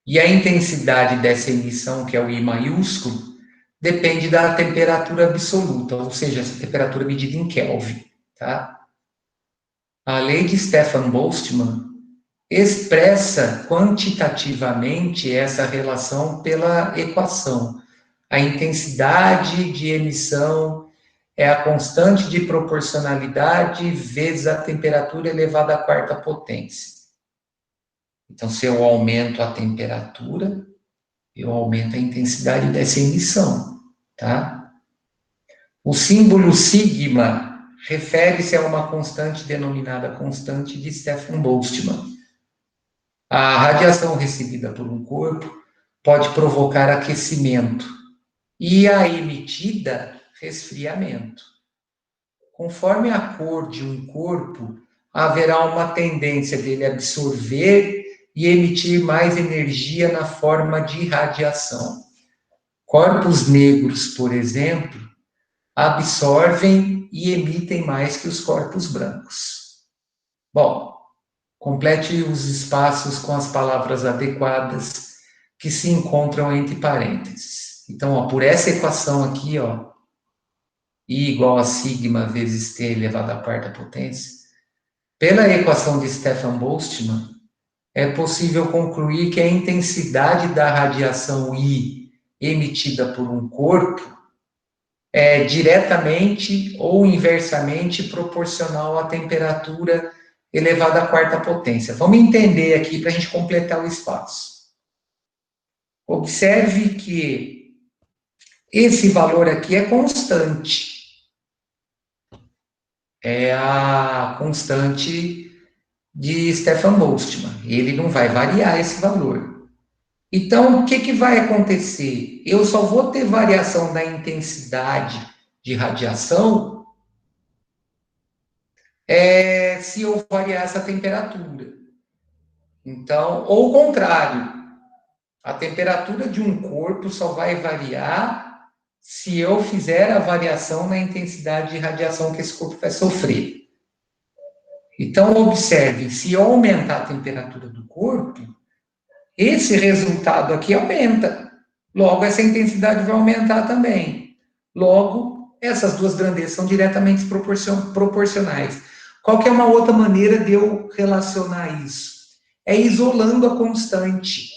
e a intensidade dessa emissão, que é o I maiúsculo, depende da temperatura absoluta, ou seja, essa temperatura medida em Kelvin, tá? A lei de Stefan Boltzmann expressa quantitativamente essa relação pela equação. A intensidade de emissão é a constante de proporcionalidade vezes a temperatura elevada à quarta potência. Então, se eu aumento a temperatura, eu aumento a intensidade dessa emissão, tá? O símbolo sigma refere-se a uma constante denominada constante de Stefan Boltzmann. A radiação recebida por um corpo pode provocar aquecimento e a emitida, resfriamento. Conforme a cor de um corpo, haverá uma tendência dele absorver e emitir mais energia na forma de radiação. Corpos negros, por exemplo, absorvem e emitem mais que os corpos brancos. Bom, complete os espaços com as palavras adequadas que se encontram entre parênteses. Então, ó, por essa equação aqui, ó, I igual a sigma vezes T elevado à quarta potência, pela equação de Stefan Boltzmann, é possível concluir que a intensidade da radiação I emitida por um corpo é diretamente ou inversamente proporcional à temperatura elevada à quarta potência. Vamos entender aqui para a gente completar o espaço. Observe que esse valor aqui é constante. É a constante de Stefan Boltzmann. Ele não vai variar esse valor. Então, o que vai acontecer? Eu só vou ter variação da intensidade de radiação se eu variar essa temperatura. Então, ou o contrário, a temperatura de um corpo só vai variar se eu fizer a variação na intensidade de radiação que esse corpo vai sofrer. Então, observe, se eu aumentar a temperatura do corpo, esse resultado aqui aumenta. Logo, essa intensidade vai aumentar também. Logo, essas duas grandezas são diretamente proporcionais. Qual que é uma outra maneira de eu relacionar isso? É isolando a constante.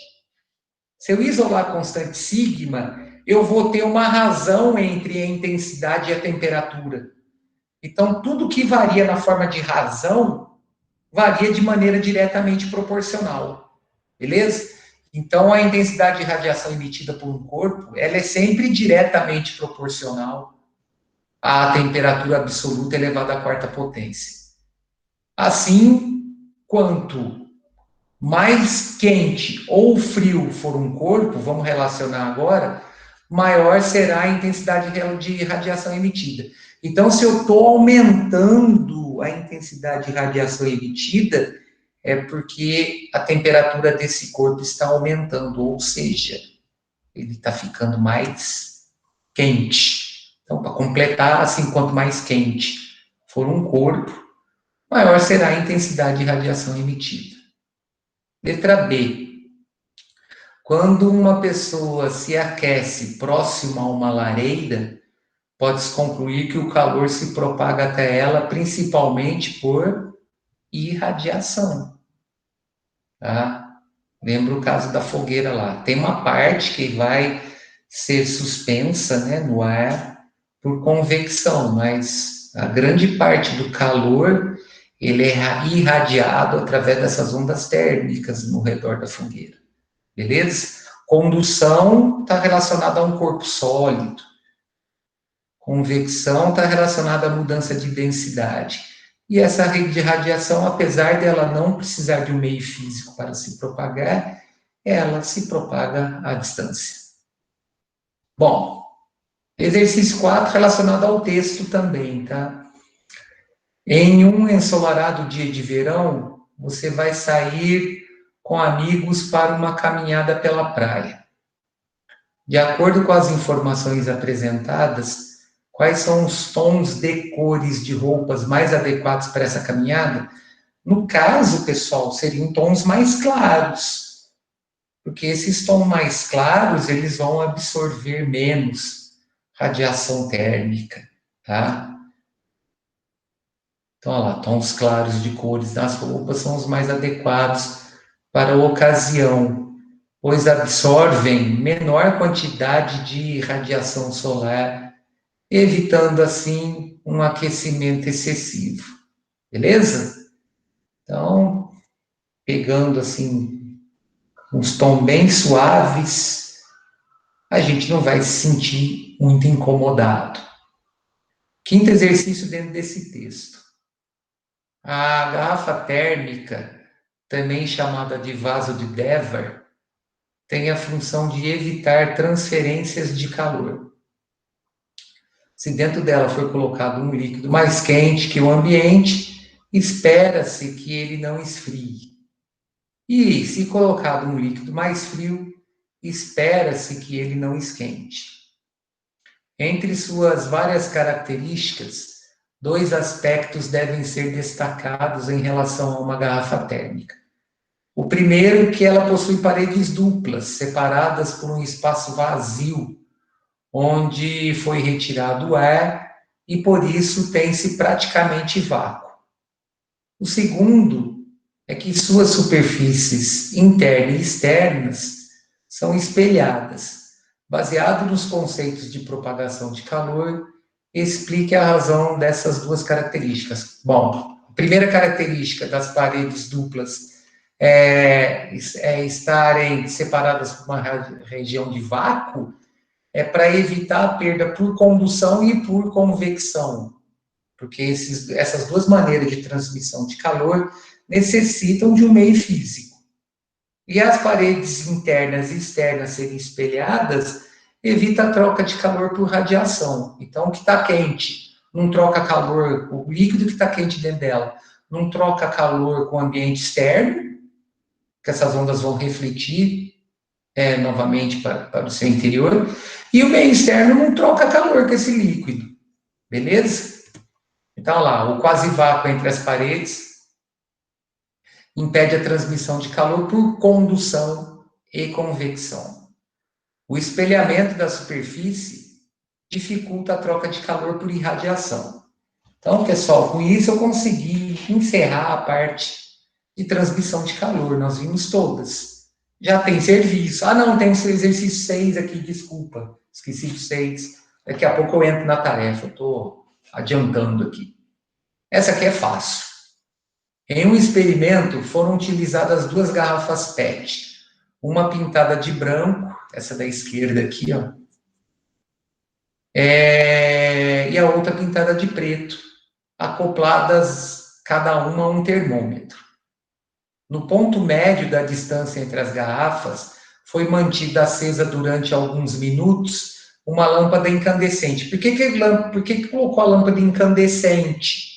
Se eu isolar a constante sigma, eu vou ter uma razão entre a intensidade e a temperatura. Então, tudo que varia na forma de razão, varia de maneira diretamente proporcional. Beleza? Então, a intensidade de radiação emitida por um corpo, ela é sempre diretamente proporcional à temperatura absoluta elevada à quarta potência. Assim, quanto mais quente ou frio for um corpo, vamos relacionar agora, maior será a intensidade de radiação emitida. Então, se eu estou aumentando a intensidade de radiação emitida, é porque a temperatura desse corpo está aumentando, ou seja, ele está ficando mais quente. Então, para completar, assim, quanto mais quente for um corpo, maior será a intensidade de radiação emitida. Letra B. Quando uma pessoa se aquece próximo a uma lareira, pode-se concluir que o calor se propaga até ela principalmente por irradiação. Tá? Lembra o caso da fogueira lá. Tem uma parte que vai ser suspensa, né, no ar por convecção, mas A grande parte do calor, ele é irradiado através dessas ondas térmicas no redor da fogueira, beleza? Condução está relacionada a um corpo sólido. Convecção está relacionada à mudança de densidade. E essa rede de radiação, apesar dela não precisar de um meio físico para se propagar, ela se propaga à distância. Bom, exercício 4 relacionado ao texto também, tá? Em um ensolarado dia de verão, você vai sair com amigos para uma caminhada pela praia. De acordo com as informações apresentadas, quais são os tons de cores de roupas mais adequados para essa caminhada? No caso, pessoal, seriam tons mais claros, porque esses tons mais claros, eles vão absorver menos radiação térmica, tá? Então, olha lá, tons claros de cores das roupas são os mais adequados para a ocasião, pois absorvem menor quantidade de radiação solar, evitando, assim, um aquecimento excessivo. Beleza? Então, pegando, assim, uns tons bem suaves, a gente não vai se sentir muito incomodado. Quinto exercício dentro desse texto. A garrafa térmica, também chamada de vaso de Dever, tem a função de evitar transferências de calor. Se dentro dela for colocado um líquido mais quente que o ambiente, espera-se que ele não esfrie. E se colocado um líquido mais frio, espera-se que ele não esquente. Entre suas várias características, dois aspectos devem ser destacados em relação a uma garrafa térmica. O primeiro, que ela possui paredes duplas, separadas por um espaço vazio, onde foi retirado o ar e por isso tem-se praticamente vácuo. O segundo é que suas superfícies internas e externas são espelhadas. Baseado nos conceitos de propagação de calor, explique a razão dessas duas características. Bom, a primeira característica das paredes duplas é estarem separadas por uma região de vácuo, é para evitar a perda por condução e por convecção, porque essas duas maneiras de transmissão de calor necessitam de um meio físico. E as paredes internas e externas serem espelhadas evita a troca de calor por radiação. Então, o que está quente não troca calor, o líquido que está quente dentro dela não troca calor com o ambiente externo, que essas ondas vão refletir novamente para o seu interior, e o meio externo não troca calor com esse líquido, beleza? Então, olha lá, o quase vácuo entre as paredes impede a transmissão de calor por condução e convecção. O espelhamento da superfície dificulta a troca de calor por irradiação. Então, pessoal, com isso eu consegui encerrar a parte de transmissão de calor. Nós vimos todas. Já tem serviço. Ah, não, tem o exercício 6 aqui, desculpa. Esqueci do 6. Daqui a pouco eu entro na tarefa. Eu estou adiantando aqui. Essa aqui é fácil. Em um experimento, foram utilizadas duas garrafas PET. Uma pintada de branco, essa da esquerda aqui, ó. E a outra pintada de preto, acopladas cada uma a um termômetro. No ponto médio da distância entre as garrafas, foi mantida acesa durante alguns minutos uma lâmpada incandescente. Por que colocou a lâmpada incandescente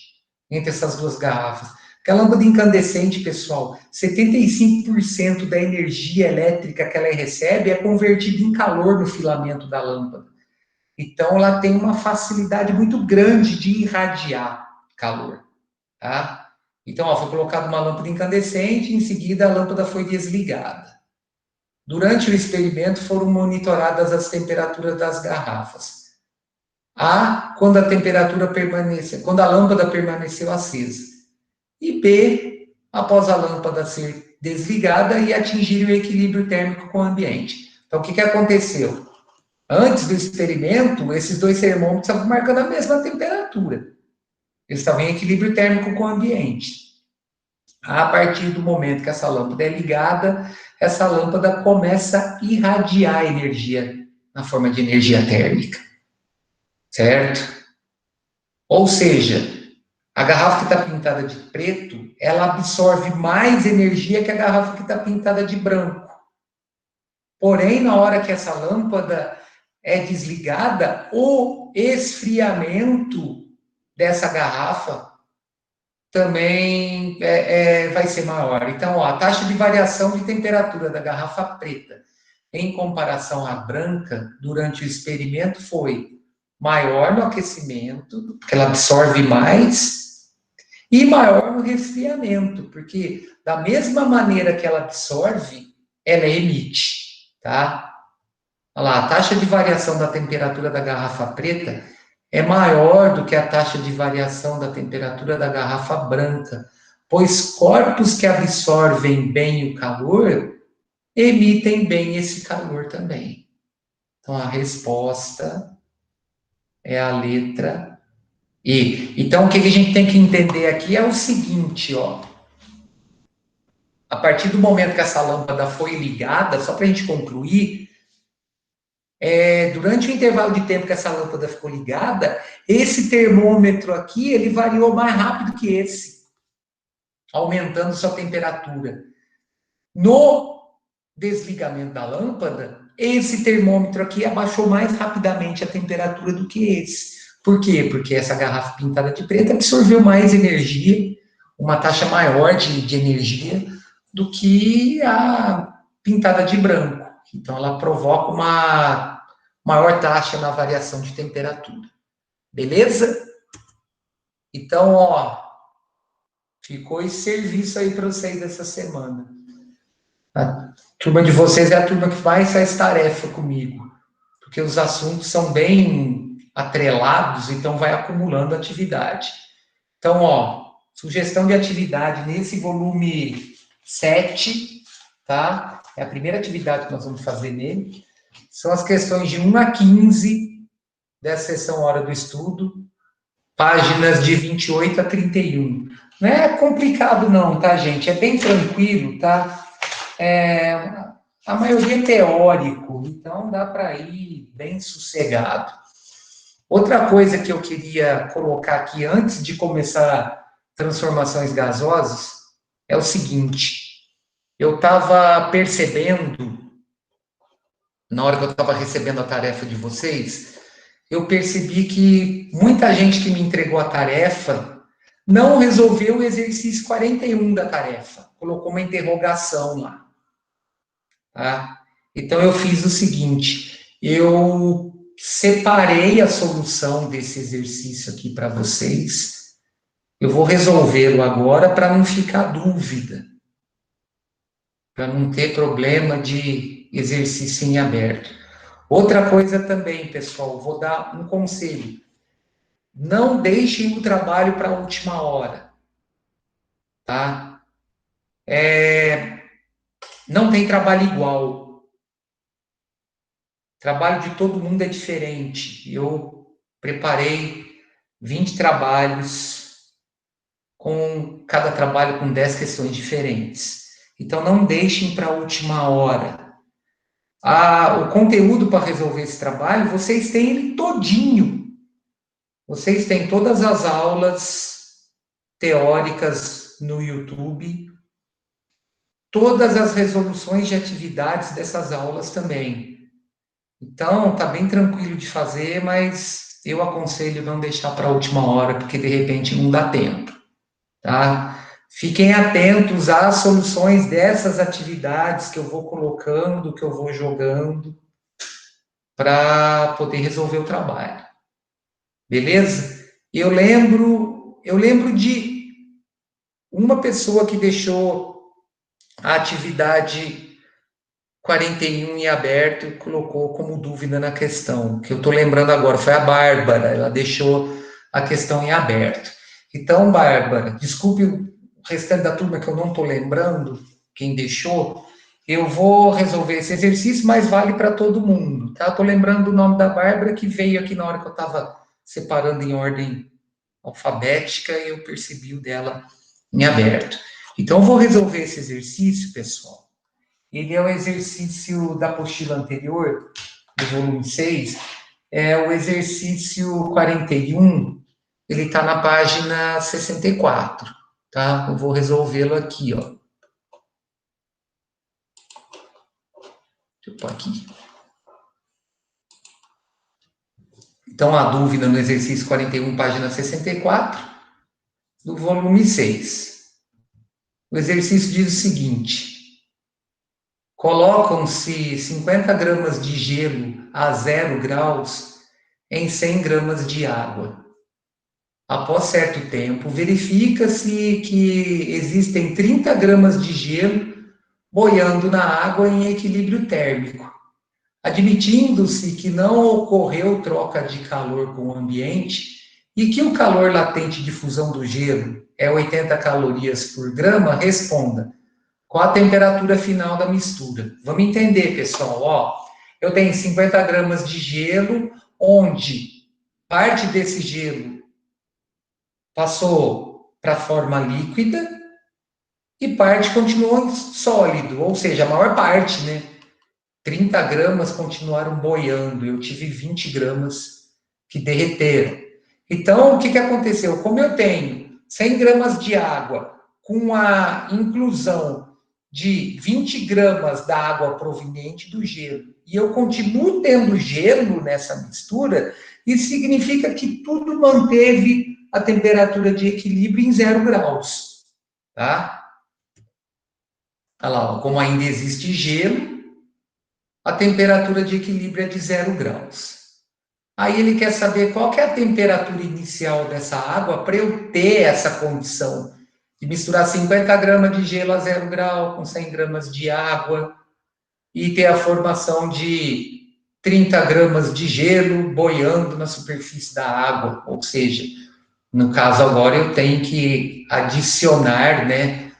entre essas duas garrafas? Porque a lâmpada incandescente, pessoal, 75% da energia elétrica que ela recebe é convertida em calor no filamento da lâmpada. Então, ela tem uma facilidade muito grande de irradiar calor, tá? Então, ó, foi colocada uma lâmpada incandescente, em seguida a lâmpada foi desligada. Durante o experimento foram monitoradas as temperaturas das garrafas. A, quando a lâmpada permaneceu acesa. E B, após a lâmpada ser desligada e atingir o equilíbrio térmico com o ambiente. Então, o que aconteceu? Antes do experimento, esses dois termômetros estavam marcando a mesma temperatura. eles estavam em equilíbrio térmico com o ambiente. A partir do momento que essa lâmpada é ligada, essa lâmpada começa a irradiar energia na forma de energia térmica, certo? Ou seja, a garrafa que está pintada de preto, ela absorve mais energia que a garrafa que está pintada de branco. Porém, na hora que essa lâmpada é desligada, o esfriamento dessa garrafa também vai ser maior. Então, ó, a taxa de variação de temperatura da garrafa preta em comparação à branca durante o experimento foi maior no aquecimento, porque ela absorve mais, e maior no resfriamento, porque da mesma maneira que ela absorve, ela emite, tá? Olha lá, a taxa de variação da temperatura da garrafa preta é maior do que a taxa de variação da temperatura da garrafa branca, pois corpos que absorvem bem o calor emitem bem esse calor também. Então, a resposta é a letra E. Então, o que a gente tem que entender aqui é o seguinte, ó. A partir do momento que essa lâmpada foi ligada, só para a gente concluir, durante o intervalo de tempo que essa lâmpada ficou ligada, esse termômetro aqui, ele variou mais rápido que esse, aumentando sua temperatura. No desligamento da lâmpada, esse termômetro aqui abaixou mais rapidamente a temperatura do que esse. Por quê? Porque essa garrafa pintada de preto absorveu mais energia, uma taxa maior de energia, do que a pintada de branco. Então, ela provoca uma maior taxa na variação de temperatura. Beleza? Então, ó, ficou esse serviço aí para vocês dessa semana. A turma de vocês é a turma que mais faz tarefa comigo, porque os assuntos são bem atrelados, então vai acumulando atividade. Então, ó, sugestão de atividade nesse volume 7, tá? É a primeira atividade que nós vamos fazer nele. São as questões de 1 a 15 dessa sessão Hora do Estudo, páginas de 28 a 31. Não é complicado não, tá, gente? É bem tranquilo, tá? A maioria é teórico, então dá para ir bem sossegado. Outra coisa que eu queria colocar aqui antes de começar transformações gasosas é o seguinte: eu estava percebendo, na hora que eu estava recebendo a tarefa de vocês, eu percebi que muita gente que me entregou a tarefa não resolveu o exercício 41 da tarefa, colocou uma interrogação lá. Tá? Então, eu fiz o seguinte, eu separei a solução desse exercício aqui para vocês, eu vou resolvê-lo agora para não ficar dúvida, para não ter problema de exercício em aberto. Outra coisa também, pessoal, vou dar um conselho. Não deixem o trabalho para a última hora, tá? Não tem trabalho igual. Trabalho de todo mundo é diferente. Eu preparei 20 trabalhos, com cada trabalho com 10 questões diferentes. Então, não deixem para a última hora. O conteúdo para resolver esse trabalho, vocês têm ele todinho. Vocês têm todas as aulas teóricas no YouTube, todas as resoluções de atividades dessas aulas também. Então, tá bem tranquilo de fazer, mas eu aconselho não deixar para a última hora, porque de repente não dá tempo, tá? Fiquem atentos às soluções dessas atividades que eu vou colocando, que eu vou jogando, para poder resolver o trabalho. Beleza? Eu lembro de uma pessoa que deixou a atividade 41 em aberto e colocou como dúvida na questão, que eu estou lembrando agora, foi a Bárbara, ela deixou a questão em aberto. Então, Bárbara, desculpe o restante da turma que eu não estou lembrando, quem deixou, eu vou resolver esse exercício, mas vale para todo mundo, tá? Estou lembrando o nome da Bárbara, que veio aqui na hora que eu estava separando em ordem alfabética e eu percebi o dela em aberto. Então, eu vou resolver esse exercício, pessoal. Ele é o exercício da apostila anterior, do volume 6, é o exercício 41, ele está na página 64, tá? Eu vou resolvê-lo aqui, ó. Deixa eu pôr aqui. Então, a dúvida no exercício 41, página 64, do volume 6. O exercício diz o seguinte: colocam-se 50 gramas de gelo a 0 graus em 100 gramas de água. Após certo tempo, verifica-se que existem 30 gramas de gelo boiando na água em equilíbrio térmico. Admitindo-se que não ocorreu troca de calor com o ambiente e que o calor latente de fusão do gelo é 80 calorias por grama, responda: qual a temperatura final da mistura? Vamos entender, pessoal. Ó, eu tenho 50 gramas de gelo, onde parte desse gelo passou para a forma líquida e parte continuou sólido, ou seja, a maior parte, né? 30 gramas continuaram boiando, eu tive 20 gramas que derreteram. Então, o que aconteceu? Como eu tenho 100 gramas de água com a inclusão de 20 gramas da água proveniente do gelo, e eu continuo tendo gelo nessa mistura, isso significa que tudo manteve a temperatura de equilíbrio em 0 graus, tá? Olha lá, como ainda existe gelo, a temperatura de equilíbrio é de 0 graus. Aí ele quer saber qual que é a temperatura inicial dessa água para eu ter essa condição de misturar 50 gramas de gelo a 0 grau com 100 gramas de água e ter a formação de 30 gramas de gelo boiando na superfície da água. Ou seja, no caso agora eu tenho que adicionar, né,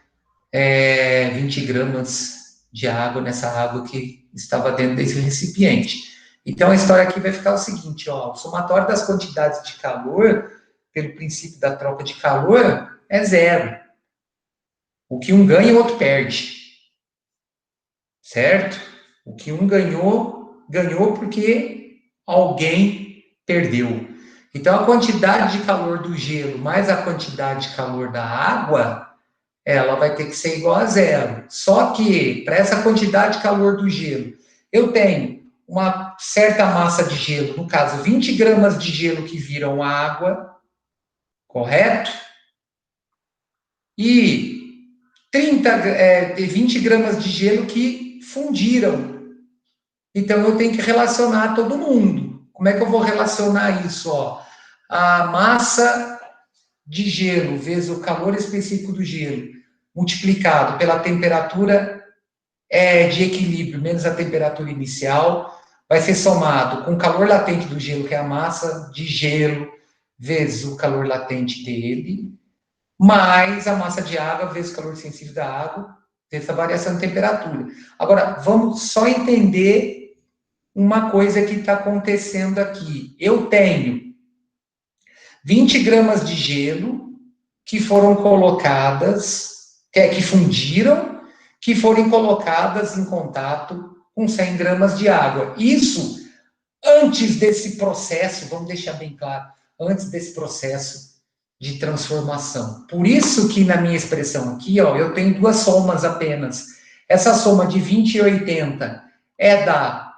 20 gramas de água nessa água que estava dentro desse recipiente. Então, a história aqui vai ficar o seguinte, ó, o somatório das quantidades de calor, pelo princípio da troca de calor, é 0. O que um ganha, o outro perde. Certo? O que um ganhou, ganhou porque alguém perdeu. Então, a quantidade de calor do gelo mais a quantidade de calor da água, ela vai ter que ser igual a 0. Só que, para essa quantidade de calor do gelo, eu tenho uma certa massa de gelo, no caso, 20 gramas de gelo que viram água, correto? E 20 gramas de gelo que fundiram. Então, eu tenho que relacionar todo mundo. Como é que eu vou relacionar isso? Ó? A massa de gelo vezes o calor específico do gelo, multiplicado pela temperatura de equilíbrio menos a temperatura inicial, vai ser somado com o calor latente do gelo, que é a massa de gelo, vezes o calor latente dele, mais a massa de água vezes o calor sensível da água, vezes a variação de temperatura. Agora, vamos só entender uma coisa que está acontecendo aqui. Eu tenho 20 gramas de gelo que foram colocadas, que fundiram, que foram colocadas em contato com 100 gramas de água. Isso antes desse processo, vamos deixar bem claro, antes desse processo de transformação. Por isso que na minha expressão aqui, ó, eu tenho duas somas apenas. Essa soma de 20 e 80 é da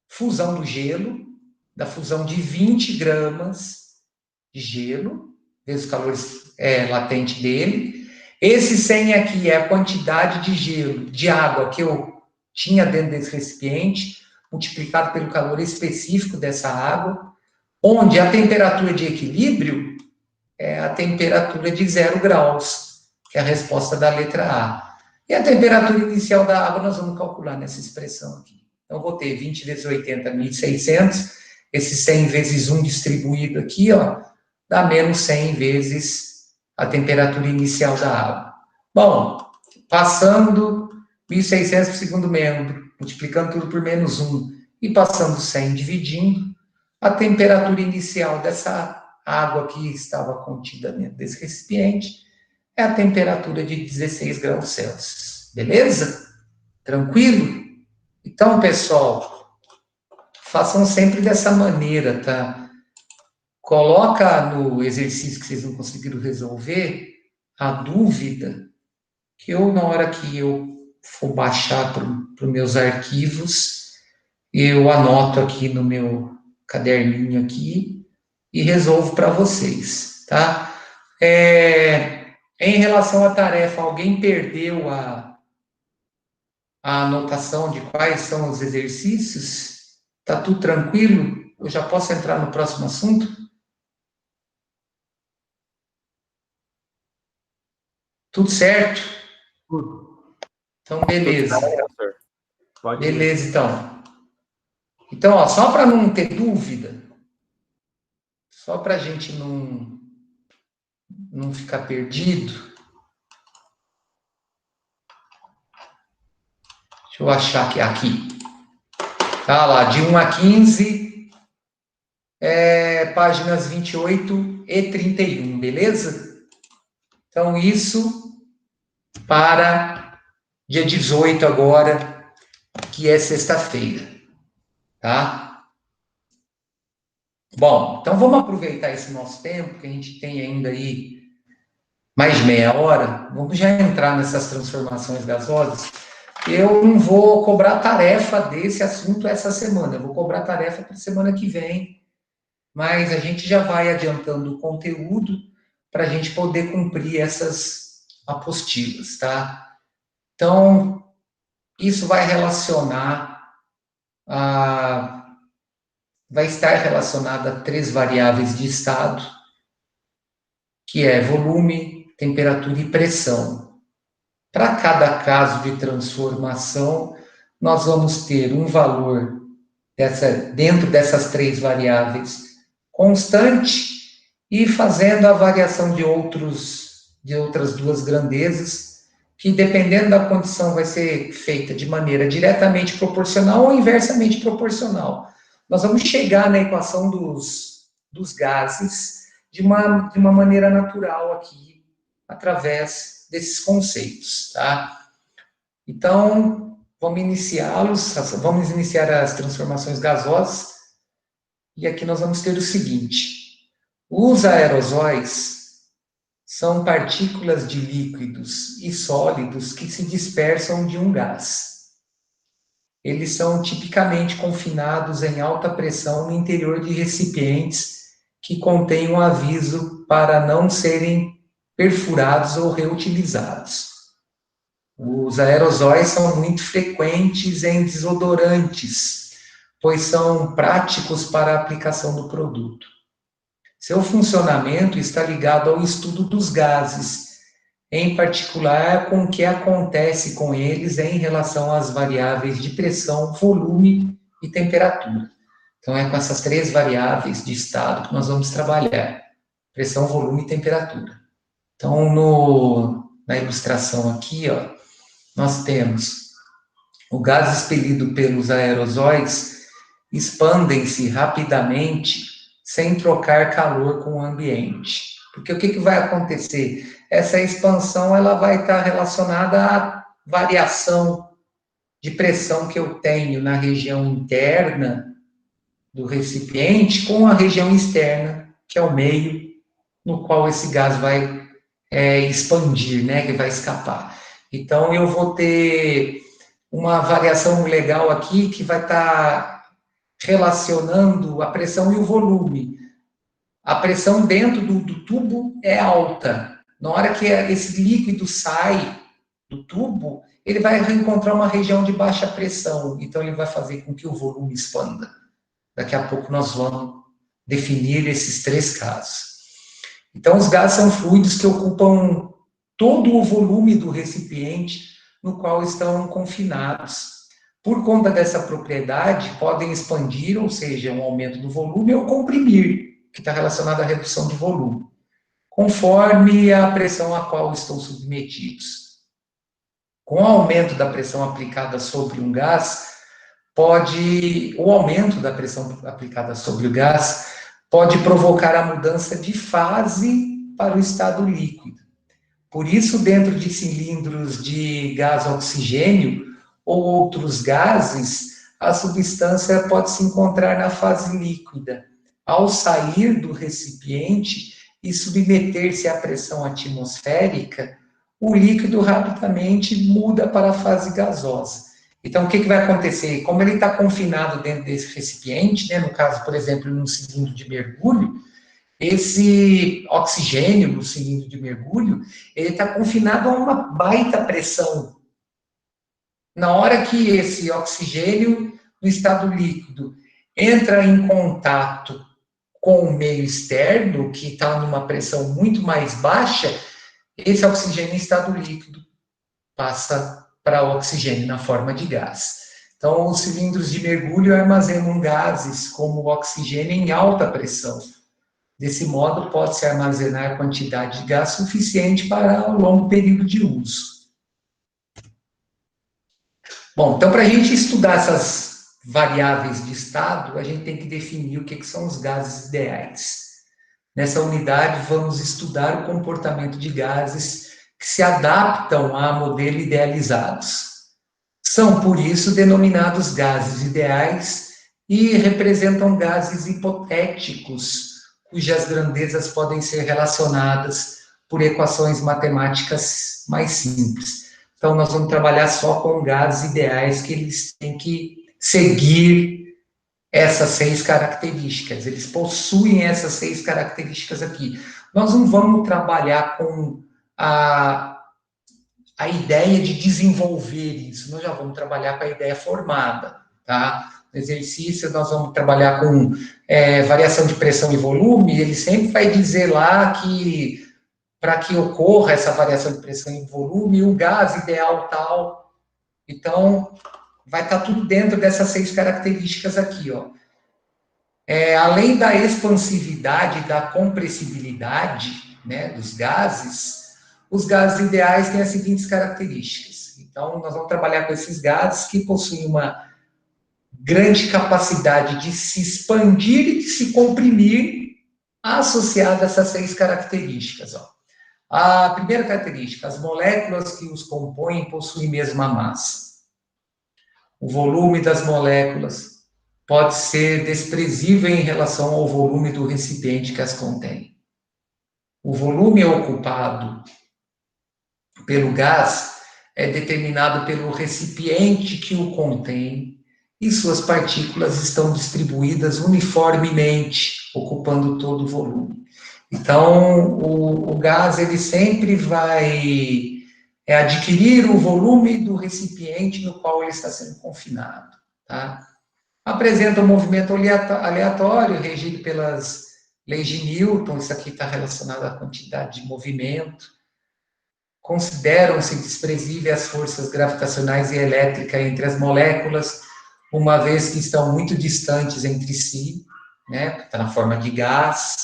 fusão do gelo, da fusão de 20 gramas de gelo, vezes o calor latente dele. Esse 100 aqui é a quantidade de gelo, de água que eu tinha dentro desse recipiente, multiplicado pelo calor específico dessa água, onde a temperatura de equilíbrio é a temperatura de 0 graus, que é a resposta da letra A. E a temperatura inicial da água nós vamos calcular nessa expressão aqui. Então, vou ter 20 vezes 80, 1.600, esse 100 vezes 1 distribuído aqui, ó, dá menos 100 vezes a temperatura inicial da água. Bom, passando 1.600 para o segundo membro, multiplicando tudo por menos 1 e passando 100 dividindo, a temperatura inicial dessa água que estava contida dentro desse recipiente é a temperatura de 16 graus Celsius. Beleza? Tranquilo? Então, pessoal, façam sempre dessa maneira, tá? Coloca no exercício que vocês não conseguiram resolver a dúvida, que eu, na hora que eu for baixar para os meus arquivos, eu anoto aqui no meu caderninho aqui e resolvo para vocês, tá? Em relação à tarefa, alguém perdeu a anotação de quais são os exercícios? Tá tudo tranquilo? Eu já posso entrar no próximo assunto? Tudo certo? Então, beleza. Beleza, então. Então, ó, só para não ter dúvida, só para a gente não ficar perdido, deixa eu achar aqui. Tá lá, de 1 a 15, páginas 28 e 31, beleza? Então, isso para dia 18 agora, que é sexta-feira, tá? Bom, então vamos aproveitar esse nosso tempo, que a gente tem ainda aí mais de meia hora, vamos já entrar nessas transformações gasosas. Eu não vou cobrar tarefa desse assunto essa semana, eu vou cobrar tarefa para a semana que vem, mas a gente já vai adiantando o conteúdo para a gente poder cumprir essas apostilas, tá? Então, isso vai vai estar relacionado a 3 variáveis de estado, que é volume, temperatura e pressão. Para cada caso de transformação, nós vamos ter um valor dentro dessas 3 variáveis constante e fazendo a variação de outras 2 grandezas, que dependendo da condição vai ser feita de maneira diretamente proporcional ou inversamente proporcional. Nós vamos chegar na equação dos gases de uma maneira natural aqui, através desses conceitos, tá? Então, vamos iniciar as transformações gasosas, e aqui nós vamos ter o seguinte: os aerosóis são partículas de líquidos e sólidos que se dispersam de um gás. Eles são tipicamente confinados em alta pressão no interior de recipientes que contêm um aviso para não serem perfurados ou reutilizados. Os aerosóis são muito frequentes em desodorantes, pois são práticos para a aplicação do produto. Seu funcionamento está ligado ao estudo dos gases, em particular com o que acontece com eles em relação às variáveis de pressão, volume e temperatura. Então, é com essas 3 variáveis de estado que nós vamos trabalhar: pressão, volume e temperatura. Então, na ilustração aqui, ó, nós temos o gás expelido pelos aerosóis expandem-se rapidamente sem trocar calor com o ambiente. Porque o que vai acontecer? Essa expansão ela vai estar relacionada à variação de pressão que eu tenho na região interna do recipiente com a região externa, que é o meio no qual esse gás vai expandir, né, que vai escapar. Então, eu vou ter uma variação legal aqui que vai estar relacionando a pressão e o volume. A pressão dentro do tubo é alta. Na hora que esse líquido sai do tubo, ele vai reencontrar uma região de baixa pressão. Então, ele vai fazer com que o volume expanda. Daqui a pouco nós vamos definir esses 3 casos. Então, os gases são fluidos que ocupam todo o volume do recipiente no qual estão confinados. Por conta dessa propriedade, podem expandir, ou seja, um aumento do volume, ou comprimir, que está relacionado à redução do volume, conforme a pressão a qual estão submetidos. Com o aumento da pressão aplicada sobre um gás, o aumento da pressão aplicada sobre o gás pode provocar a mudança de fase para o estado líquido. Por isso, dentro de cilindros de gás oxigênio ou outros gases, a substância pode se encontrar na fase líquida. Ao sair do recipiente e submeter-se à pressão atmosférica, o líquido rapidamente muda para a fase gasosa. Então, o que vai acontecer? Como ele está confinado dentro desse recipiente, né, no caso, por exemplo, num cilindro de mergulho, esse oxigênio no cilindro de mergulho, ele está confinado a uma baita pressão. Na hora que esse oxigênio, no estado líquido, entra em contato com o meio externo, que está numa pressão muito mais baixa, esse oxigênio em estado líquido passa para o oxigênio na forma de gás. Então, os cilindros de mergulho armazenam gases como o oxigênio em alta pressão. Desse modo, pode-se armazenar quantidade de gás suficiente para um longo período de uso. Bom, então, para a gente estudar essas variáveis de estado, a gente tem que definir o que são os gases ideais. Nessa unidade, vamos estudar o comportamento de gases que se adaptam a modelo idealizados. São, por isso, denominados gases ideais e representam gases hipotéticos, cujas grandezas podem ser relacionadas por equações matemáticas mais simples. Então, nós vamos trabalhar só com gases ideais, que eles têm que seguir essas 6 características, eles possuem essas 6 características aqui. Nós não vamos trabalhar com a ideia de desenvolver isso, nós já vamos trabalhar com a ideia formada, tá? No exercício, nós vamos trabalhar com variação de pressão e volume, ele sempre vai dizer lá que, para que ocorra essa variação de pressão e volume, o gás ideal tal. Então, vai estar tudo dentro dessas 6 características aqui, ó. Além da expansividade e da compressibilidade, né, dos gases, os gases ideais têm as seguintes características. Então, nós vamos trabalhar com esses gases que possuem uma grande capacidade de se expandir e de se comprimir, associada a essas 6 características, ó. A primeira característica, as moléculas que os compõem possuem mesma massa. O volume das moléculas pode ser desprezível em relação ao volume do recipiente que as contém. O volume ocupado pelo gás é determinado pelo recipiente que o contém e suas partículas estão distribuídas uniformemente, ocupando todo o volume. Então, o gás, ele sempre vai adquirir o volume do recipiente no qual ele está sendo confinado, tá? Apresenta um movimento aleatório, regido pelas leis de Newton, isso aqui está relacionado à quantidade de movimento. Consideram-se desprezíveis as forças gravitacionais e elétricas entre as moléculas, uma vez que estão muito distantes entre si, né? Está na forma de gás.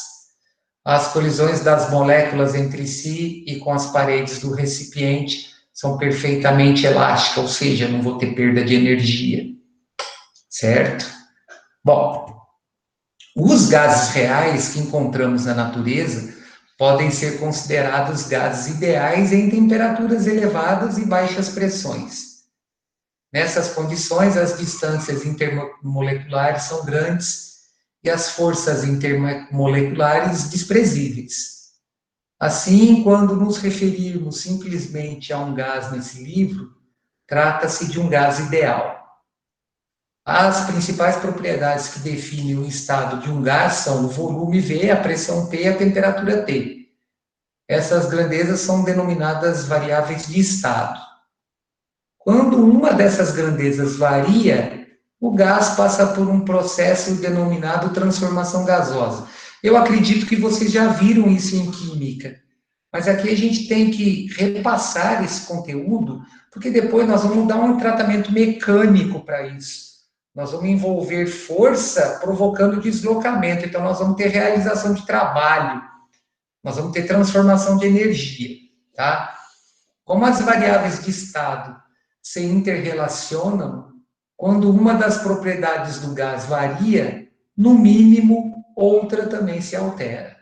As colisões das moléculas entre si e com as paredes do recipiente são perfeitamente elásticas, ou seja, não vou ter perda de energia. Certo? Bom, os gases reais que encontramos na natureza podem ser considerados gases ideais em temperaturas elevadas e baixas pressões. Nessas condições, as distâncias intermoleculares são grandes e as forças intermoleculares desprezíveis. Assim, quando nos referirmos simplesmente a um gás nesse livro, trata-se de um gás ideal. As principais propriedades que definem o estado de um gás são o volume V, a pressão P e a temperatura T. Essas grandezas são denominadas variáveis de estado. Quando uma dessas grandezas varia, o gás passa por um processo denominado transformação gasosa. Eu acredito que vocês já viram isso em química, mas aqui a gente tem que repassar esse conteúdo, porque depois nós vamos dar um tratamento mecânico para isso. Nós vamos envolver força provocando deslocamento, então nós vamos ter realização de trabalho, nós vamos ter transformação de energia, tá? Como as variáveis de estado se interrelacionam, quando uma das propriedades do gás varia, no mínimo, outra também se altera.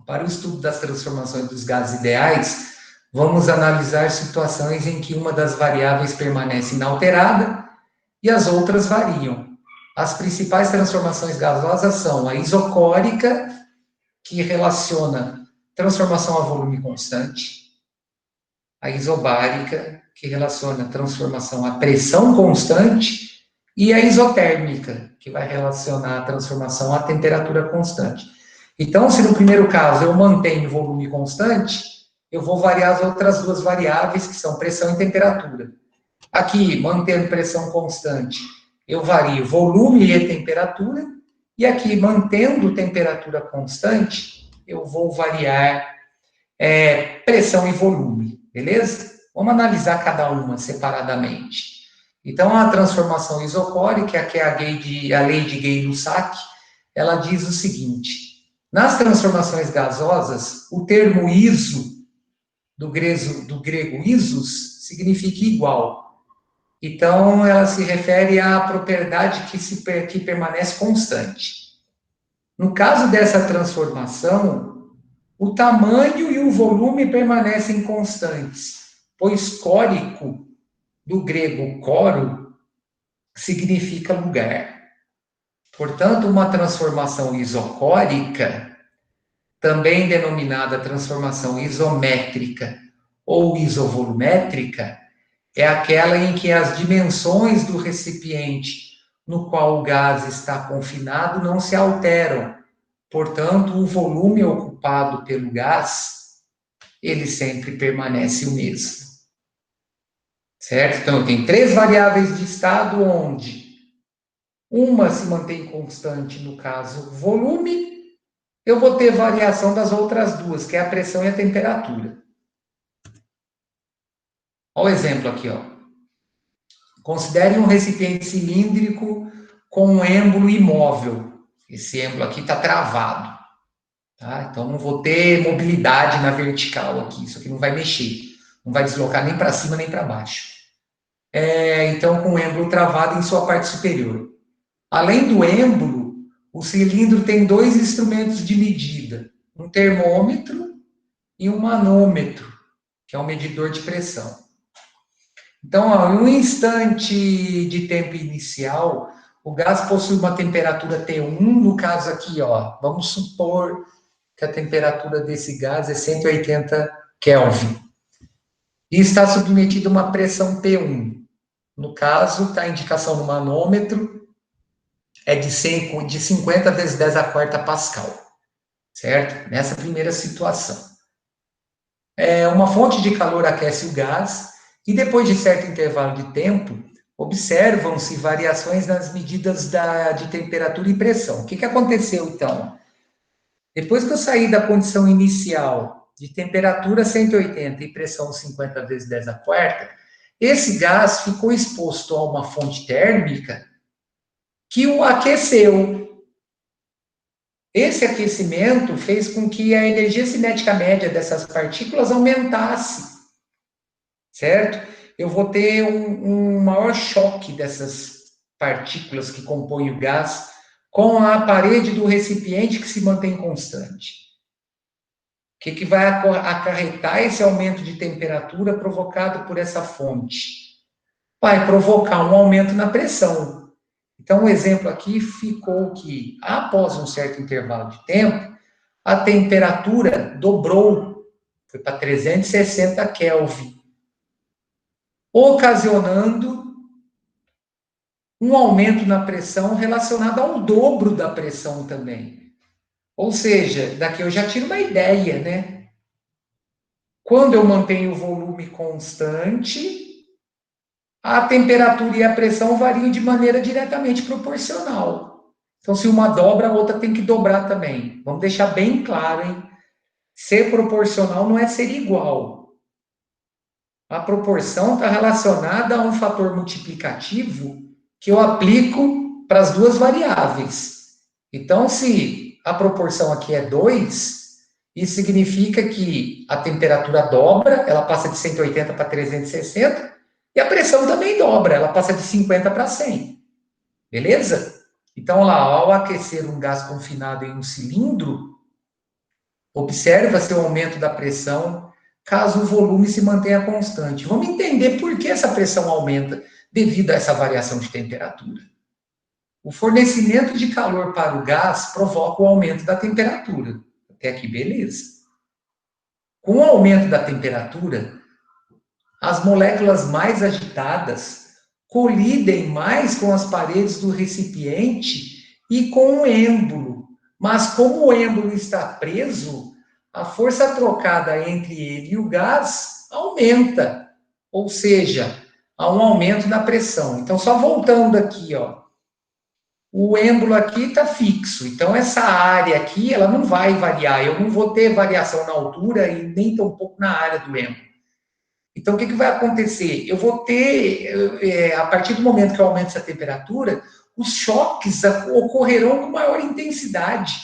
Para o estudo das transformações dos gases ideais, vamos analisar situações em que uma das variáveis permanece inalterada e as outras variam. As principais transformações gasosas são a isocórica, que relaciona transformação a volume constante, a isobárica, que relaciona transformação a pressão constante, e a isotérmica, que vai relacionar a transformação a temperatura constante. Então, se no primeiro caso eu mantenho volume constante, eu vou variar as outras duas variáveis, que são pressão e temperatura. Aqui, mantendo pressão constante, eu vario volume e temperatura, e aqui, mantendo temperatura constante, eu vou variar pressão e volume, beleza? Vamos analisar cada uma separadamente. Então, a transformação isocórica, que é a lei de Gay-Lussac, ela diz o seguinte: nas transformações gasosas, o termo iso, do grego isos, significa igual. Então, ela se refere à propriedade que permanece constante. No caso dessa transformação, o tamanho e o volume permanecem constantes, pois córico, do grego coro, significa lugar. Portanto, uma transformação isocórica, também denominada transformação isométrica ou isovolumétrica, é aquela em que as dimensões do recipiente no qual o gás está confinado não se alteram. Portanto, o volume ocupado pelo gás, ele sempre permanece o mesmo. Certo? Então, tem 3 variáveis de estado onde uma se mantém constante, no caso, volume, eu vou ter variação das outras duas, que é a pressão e a temperatura. Olha o exemplo aqui, ó. Considere um recipiente cilíndrico com um êmbolo imóvel. Esse êmbolo aqui está travado. Tá? Então, não vou ter mobilidade na vertical aqui. Isso aqui não vai mexer. Não vai deslocar nem para cima nem para baixo. Então, com o êmbolo travado em sua parte superior. Além do êmbolo, o cilindro tem 2 instrumentos de medida. Um termômetro e um manômetro, que é um medidor de pressão. Então, ó, em um instante de tempo inicial, o gás possui uma temperatura T1, no caso aqui, ó, vamos supor que a temperatura desse gás é 180 Kelvin. E está submetido a uma pressão P1. No caso, tá a indicação no manômetro é de 50 vezes 10 a quarta Pascal. Certo? Nessa primeira situação. Uma fonte de calor aquece o gás e depois de certo intervalo de tempo, observam-se variações nas medidas de temperatura e pressão. O que aconteceu, então? Depois que eu saí da condição inicial de temperatura 180 e pressão 50 vezes 10 a quarta, esse gás ficou exposto a uma fonte térmica que o aqueceu. Esse aquecimento fez com que a energia cinética média dessas partículas aumentasse, certo? Eu vou ter um maior choque dessas partículas que compõem o gás com a parede do recipiente que se mantém constante. O que vai acarretar esse aumento de temperatura provocado por essa fonte? Vai provocar um aumento na pressão. Então, o exemplo aqui ficou que, após um certo intervalo de tempo, a temperatura dobrou, foi para 360 Kelvin, ocasionando um aumento na pressão relacionado ao dobro da pressão também. Ou seja, daqui eu já tiro uma ideia, né? Quando eu mantenho o volume constante, a temperatura e a pressão variam de maneira diretamente proporcional. Então, se uma dobra, a outra tem que dobrar também. Vamos deixar bem claro, hein? Ser proporcional não é ser igual. A proporção está relacionada a um fator multiplicativo que eu aplico para as duas variáveis. Então, se a proporção aqui é 2, isso significa que a temperatura dobra, ela passa de 180 para 360, e a pressão também dobra, ela passa de 50 para 100. Beleza? Então, lá, ao aquecer um gás confinado em um cilindro, observa-se o aumento da pressão caso o volume se mantenha constante. Vamos entender por que essa pressão aumenta devido a essa variação de temperatura. O fornecimento de calor para o gás provoca o aumento da temperatura. Até aqui, beleza. Com o aumento da temperatura, as moléculas mais agitadas colidem mais com as paredes do recipiente e com o êmbolo. Mas como o êmbolo está preso, a força trocada entre ele e o gás aumenta. Ou seja, há um aumento na pressão. Então, só voltando aqui, ó. O êmbolo aqui está fixo. Então, essa área aqui, ela não vai variar. Eu não vou ter variação na altura e nem tampouco na área do êmbolo. Então, o que vai acontecer? Eu vou ter, a partir do momento que eu aumento essa temperatura, os choques ocorrerão com maior intensidade.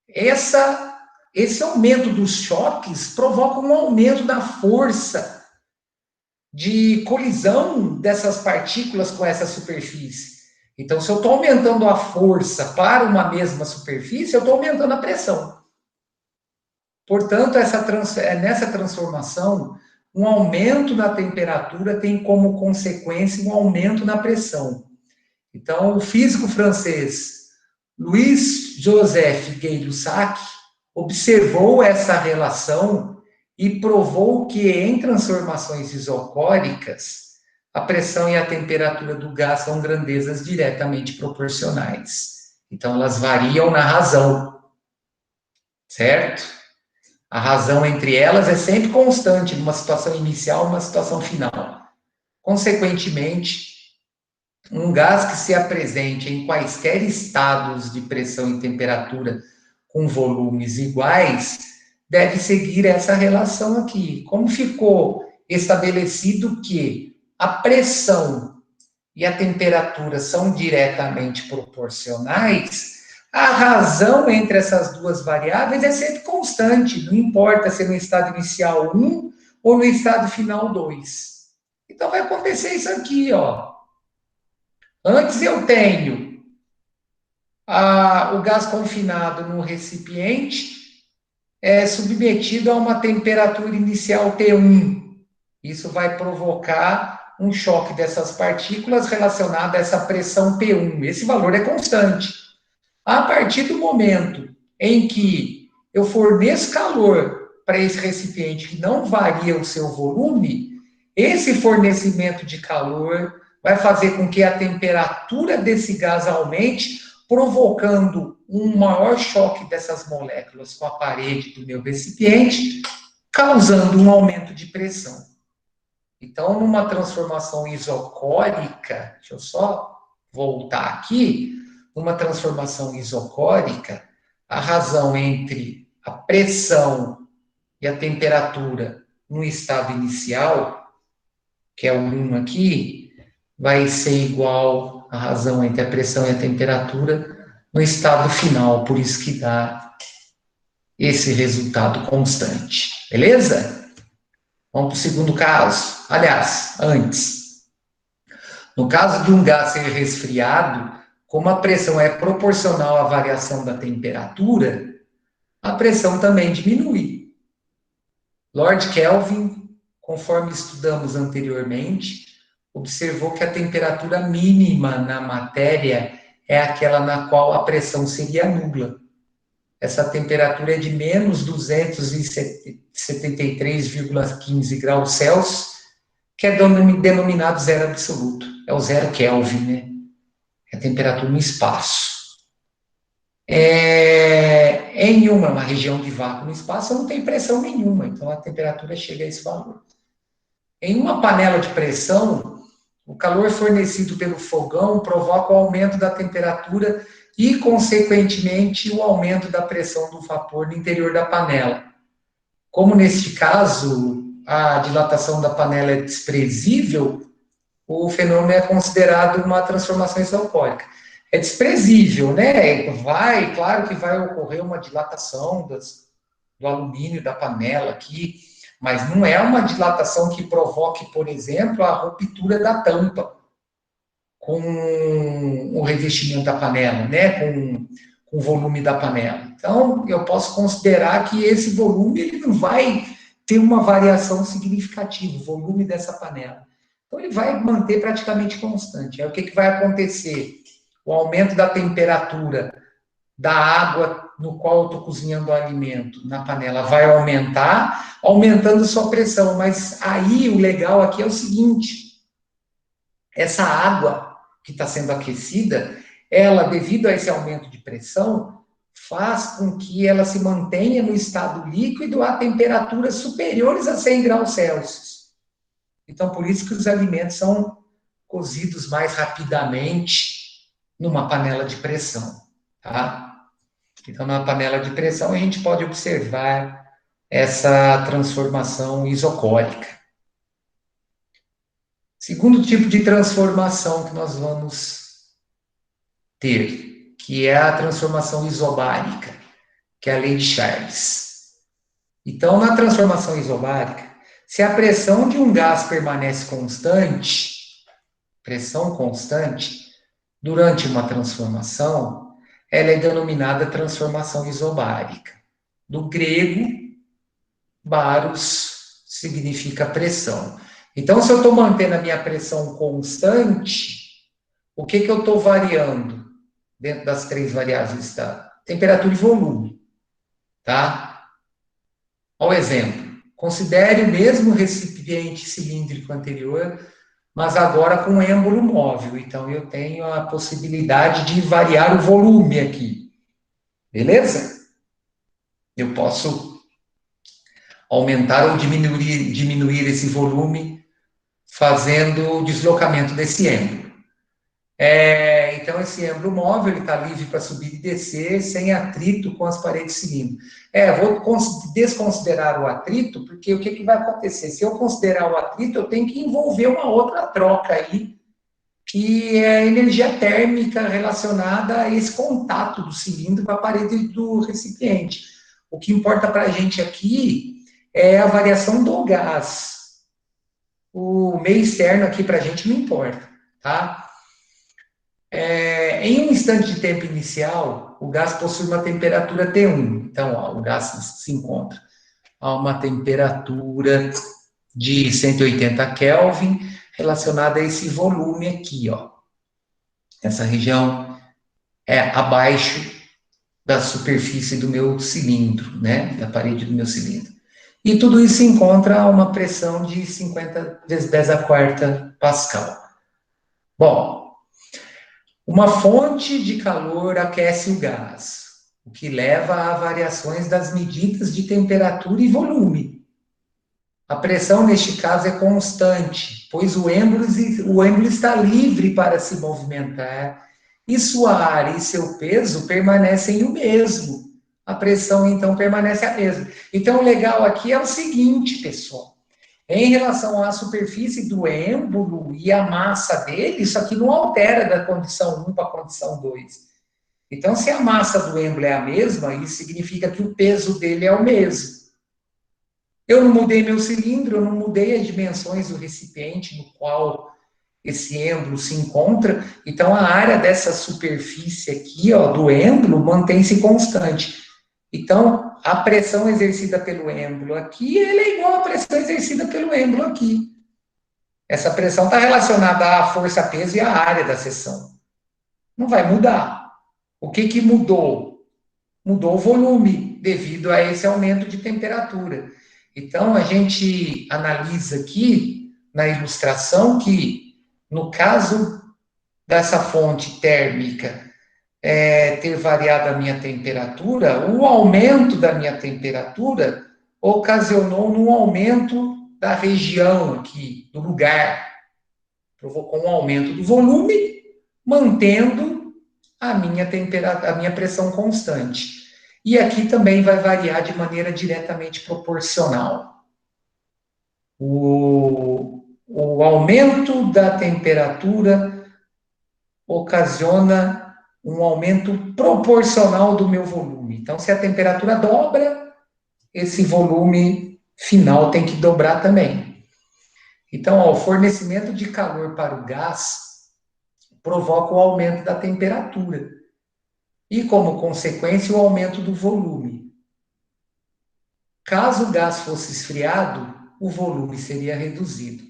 Esse aumento dos choques provoca um aumento da força de colisão dessas partículas com essa superfície. Então, se eu estou aumentando a força para uma mesma superfície, eu estou aumentando a pressão. Portanto, nessa transformação, um aumento na temperatura tem como consequência um aumento na pressão. Então, o físico francês Louis-Joseph Gay-Lussac observou essa relação e provou que em transformações isocóricas, a pressão e a temperatura do gás são grandezas diretamente proporcionais. Então, elas variam na razão, certo? A razão entre elas é sempre constante, numa situação inicial e numa situação final. Consequentemente, um gás que se apresente em quaisquer estados de pressão e temperatura com volumes iguais, deve seguir essa relação aqui. Como ficou estabelecido que a pressão e a temperatura são diretamente proporcionais, a razão entre essas duas variáveis é sempre constante, não importa se é no estado inicial 1 ou no estado final 2. Então vai acontecer isso aqui, ó. Antes eu tenho o gás confinado no recipiente, submetido a uma temperatura inicial T1. Isso vai provocar um choque dessas partículas relacionado a essa pressão P1. Esse valor é constante. A partir do momento em que eu forneço calor para esse recipiente que não varia o seu volume, esse fornecimento de calor vai fazer com que a temperatura desse gás aumente, provocando um maior choque dessas moléculas com a parede do meu recipiente, causando um aumento de pressão. Então, numa transformação isocórica, deixa eu só voltar aqui, numa transformação isocórica, a razão entre a pressão e a temperatura no estado inicial, que é o 1 aqui, vai ser igual à razão entre a pressão e a temperatura no estado final, por isso que dá esse resultado constante. Beleza? Vamos para o segundo caso. Aliás, antes. No caso de um gás ser resfriado, como a pressão é proporcional à variação da temperatura, a pressão também diminui. Lord Kelvin, conforme estudamos anteriormente, observou que a temperatura mínima na matéria é aquela na qual a pressão seria nula. Essa temperatura é de menos 273,15 graus Celsius, que é denominado zero absoluto. É o zero Kelvin, né? É a temperatura no espaço. Em uma região de vácuo no espaço, não tem pressão nenhuma, então a temperatura chega a esse valor. Em uma panela de pressão, o calor fornecido pelo fogão provoca o aumento da temperatura e, consequentemente, o aumento da pressão do vapor no interior da panela. Como neste caso, a dilatação da panela é desprezível, o fenômeno é considerado uma transformação isocórica. É desprezível, né? Claro que vai ocorrer uma dilatação do alumínio da panela aqui, mas não é uma dilatação que provoque, por exemplo, a ruptura da tampa. com o revestimento da panela, né? Com o volume da panela. Então, eu posso considerar que esse volume ele não vai ter uma variação significativa, o volume dessa panela. Então, ele vai manter praticamente constante. Aí, o que, que vai acontecer? O aumento da temperatura da água no qual eu estou cozinhando o alimento na panela vai aumentar, aumentando sua pressão. Mas aí, o legal aqui é o seguinte, essa água que está sendo aquecida, ela, devido a esse aumento de pressão, faz com que ela se mantenha no estado líquido a temperaturas superiores a 100 graus Celsius. Então, por isso que os alimentos são cozidos mais rapidamente numa panela de pressão, tá? Então, na panela de pressão, a gente pode observar essa transformação isocórica. Segundo tipo de transformação que nós vamos ter, que é a transformação isobárica, que é a lei de Charles. Então, na transformação isobárica, se a pressão de um gás permanece constante, pressão constante, durante uma transformação, ela é denominada transformação isobárica. Do grego, baros significa pressão. Então, se eu estou mantendo a minha pressão constante, o que eu estou variando dentro das três variáveis da temperatura e volume, tá? Olha o exemplo. Considere o mesmo recipiente cilíndrico anterior, mas agora com êmbolo móvel. Então, eu tenho a possibilidade de variar o volume aqui. Beleza? Eu posso aumentar ou diminuir esse volume fazendo o deslocamento desse êmbolo. Então, esse êmbolo móvel está livre para subir e descer sem atrito com as paredes cilíndricas. Vou desconsiderar o atrito, porque o que vai acontecer? Se eu considerar o atrito, eu tenho que envolver uma outra troca aí, que é a energia térmica relacionada a esse contato do cilindro com a parede do recipiente. O que importa para a gente aqui é a variação do gás. O meio externo aqui para a gente não importa, tá? Em um instante de tempo inicial, o gás possui uma temperatura T1. Então, o gás se encontra a uma temperatura de 180 Kelvin relacionada a esse volume aqui, ó. Essa região é abaixo da superfície do meu cilindro, né? Da parede do meu cilindro. E tudo isso se encontra a uma pressão de 50 vezes 10 a quarta Pascal. Bom, uma fonte de calor aquece o gás, o que leva a variações das medidas de temperatura e volume. A pressão, neste caso, é constante, pois o êmbolo está livre para se movimentar e sua área e seu peso permanecem o mesmo. A pressão, então, permanece a mesma. Então, o legal aqui é o seguinte, pessoal. Em relação à superfície do êmbolo e a massa dele, isso aqui não altera da condição 1 para a condição 2. Então, se a massa do êmbolo é a mesma, isso significa que o peso dele é o mesmo. Eu não mudei meu cilindro, eu não mudei as dimensões do recipiente no qual esse êmbolo se encontra, então a área dessa superfície aqui, ó, do êmbolo, mantém-se constante. Então, a pressão exercida pelo êmbolo aqui, ela é igual à pressão exercida pelo êmbolo aqui. Essa pressão está relacionada à força, peso e à área da seção. Não vai mudar. O que mudou? Mudou o volume, devido a esse aumento de temperatura. Então, a gente analisa aqui, na ilustração, que no caso dessa fonte térmica ter variado a minha temperatura, o aumento da minha temperatura ocasionou um aumento da região aqui, do lugar. Provocou um aumento do volume, mantendo a minha pressão constante. E aqui também vai variar de maneira diretamente proporcional. O aumento da temperatura ocasiona um aumento proporcional do meu volume. Então, se a temperatura dobra, esse volume final tem que dobrar também. Então, ó, o fornecimento de calor para o gás provoca o aumento da temperatura. E, como consequência, o aumento do volume. Caso o gás fosse esfriado, o volume seria reduzido.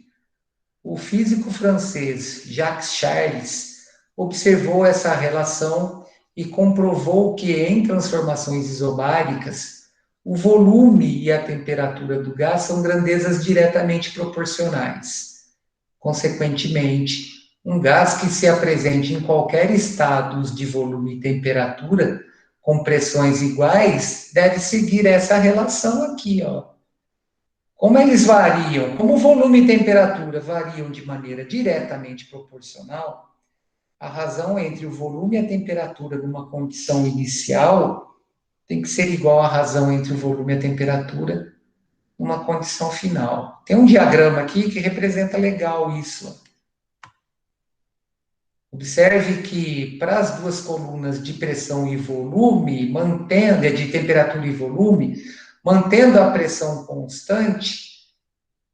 O físico francês Jacques Charles observou essa relação e comprovou que, em transformações isobáricas, o volume e a temperatura do gás são grandezas diretamente proporcionais. Consequentemente, um gás que se apresente em qualquer estado de volume e temperatura, com pressões iguais, deve seguir essa relação aqui, ó. Como eles variam, como o volume e temperatura variam de maneira diretamente proporcional, a razão entre o volume e a temperatura numa condição inicial tem que ser igual à razão entre o volume e a temperatura numa condição final. Tem um diagrama aqui que representa legal isso. Observe que para as duas colunas de pressão e volume, de temperatura e volume, mantendo a pressão constante,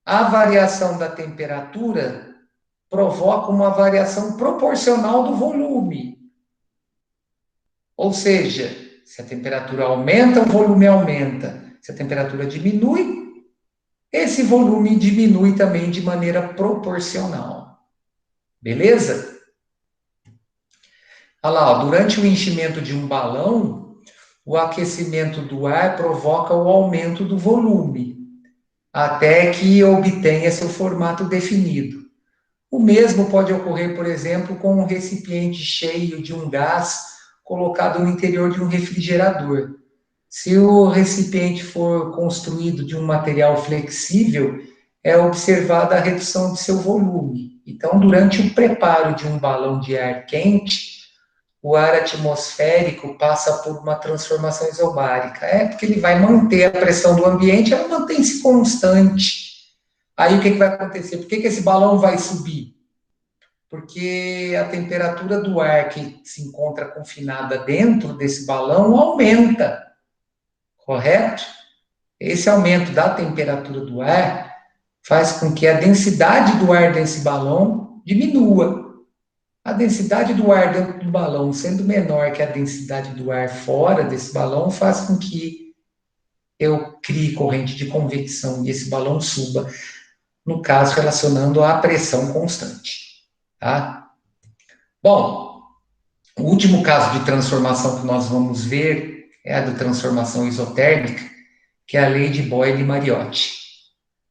a variação da temperatura provoca uma variação proporcional do volume. Ou seja, se a temperatura aumenta, o volume aumenta. Se a temperatura diminui, esse volume diminui também de maneira proporcional. Beleza? Olha lá, ó, durante o enchimento de um balão, o aquecimento do ar provoca o aumento do volume, até que obtenha seu formato definido. O mesmo pode ocorrer, por exemplo, com um recipiente cheio de um gás colocado no interior de um refrigerador. Se o recipiente for construído de um material flexível, é observada a redução de seu volume. Então, durante o preparo de um balão de ar quente, o ar atmosférico passa por uma transformação isobárica. É porque ele vai manter a pressão do ambiente, ela mantém-se constante. Aí o que vai acontecer? Por que esse balão vai subir? Porque a temperatura do ar que se encontra confinada dentro desse balão aumenta, correto? Esse aumento da temperatura do ar faz com que a densidade do ar desse balão diminua. A densidade do ar dentro do balão sendo menor que a densidade do ar fora desse balão faz com que eu crie corrente de convecção e esse balão suba, no caso, relacionando à pressão constante. Tá? Bom, o último caso de transformação que nós vamos ver é a de transformação isotérmica, que é a lei de Boyle-Mariotti.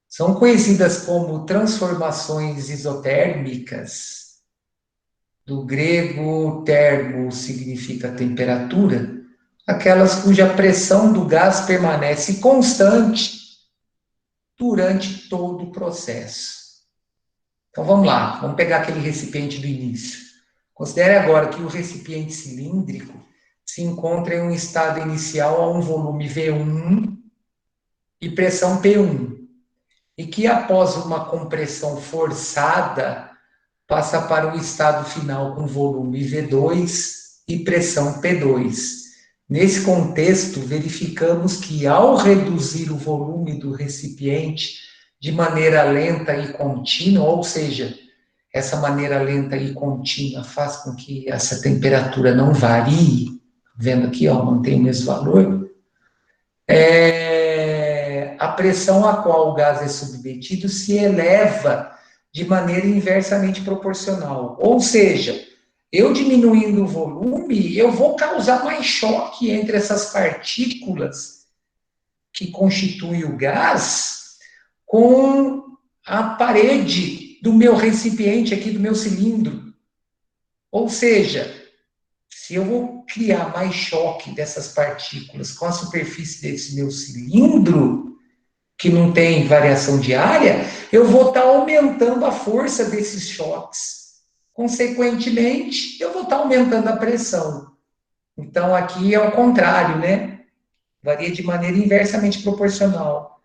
São conhecidas como transformações isotérmicas. Do grego, termo significa temperatura, aquelas cuja pressão do gás permanece constante durante todo o processo. Então vamos lá, vamos pegar aquele recipiente do início. Considere agora que o recipiente cilíndrico se encontra em um estado inicial a um volume V1 e pressão P1, e que após uma compressão forçada passa para o estado final com volume V2 e pressão P2. Nesse contexto, verificamos que ao reduzir o volume do recipiente de maneira lenta e contínua, ou seja, essa maneira lenta e contínua faz com que essa temperatura não varie, vendo aqui, ó, mantém o mesmo valor, a pressão a qual o gás é submetido se eleva de maneira inversamente proporcional. Ou seja, eu diminuindo o volume, eu vou causar mais choque entre essas partículas que constituem o gás com a parede do meu recipiente aqui, do meu cilindro. Ou seja, se eu vou criar mais choque dessas partículas com a superfície desse meu cilindro, que não tem variação de área, eu vou estar aumentando a força desses choques. Consequentemente, eu vou estar aumentando a pressão. Então, aqui é o contrário, né? Varia de maneira inversamente proporcional.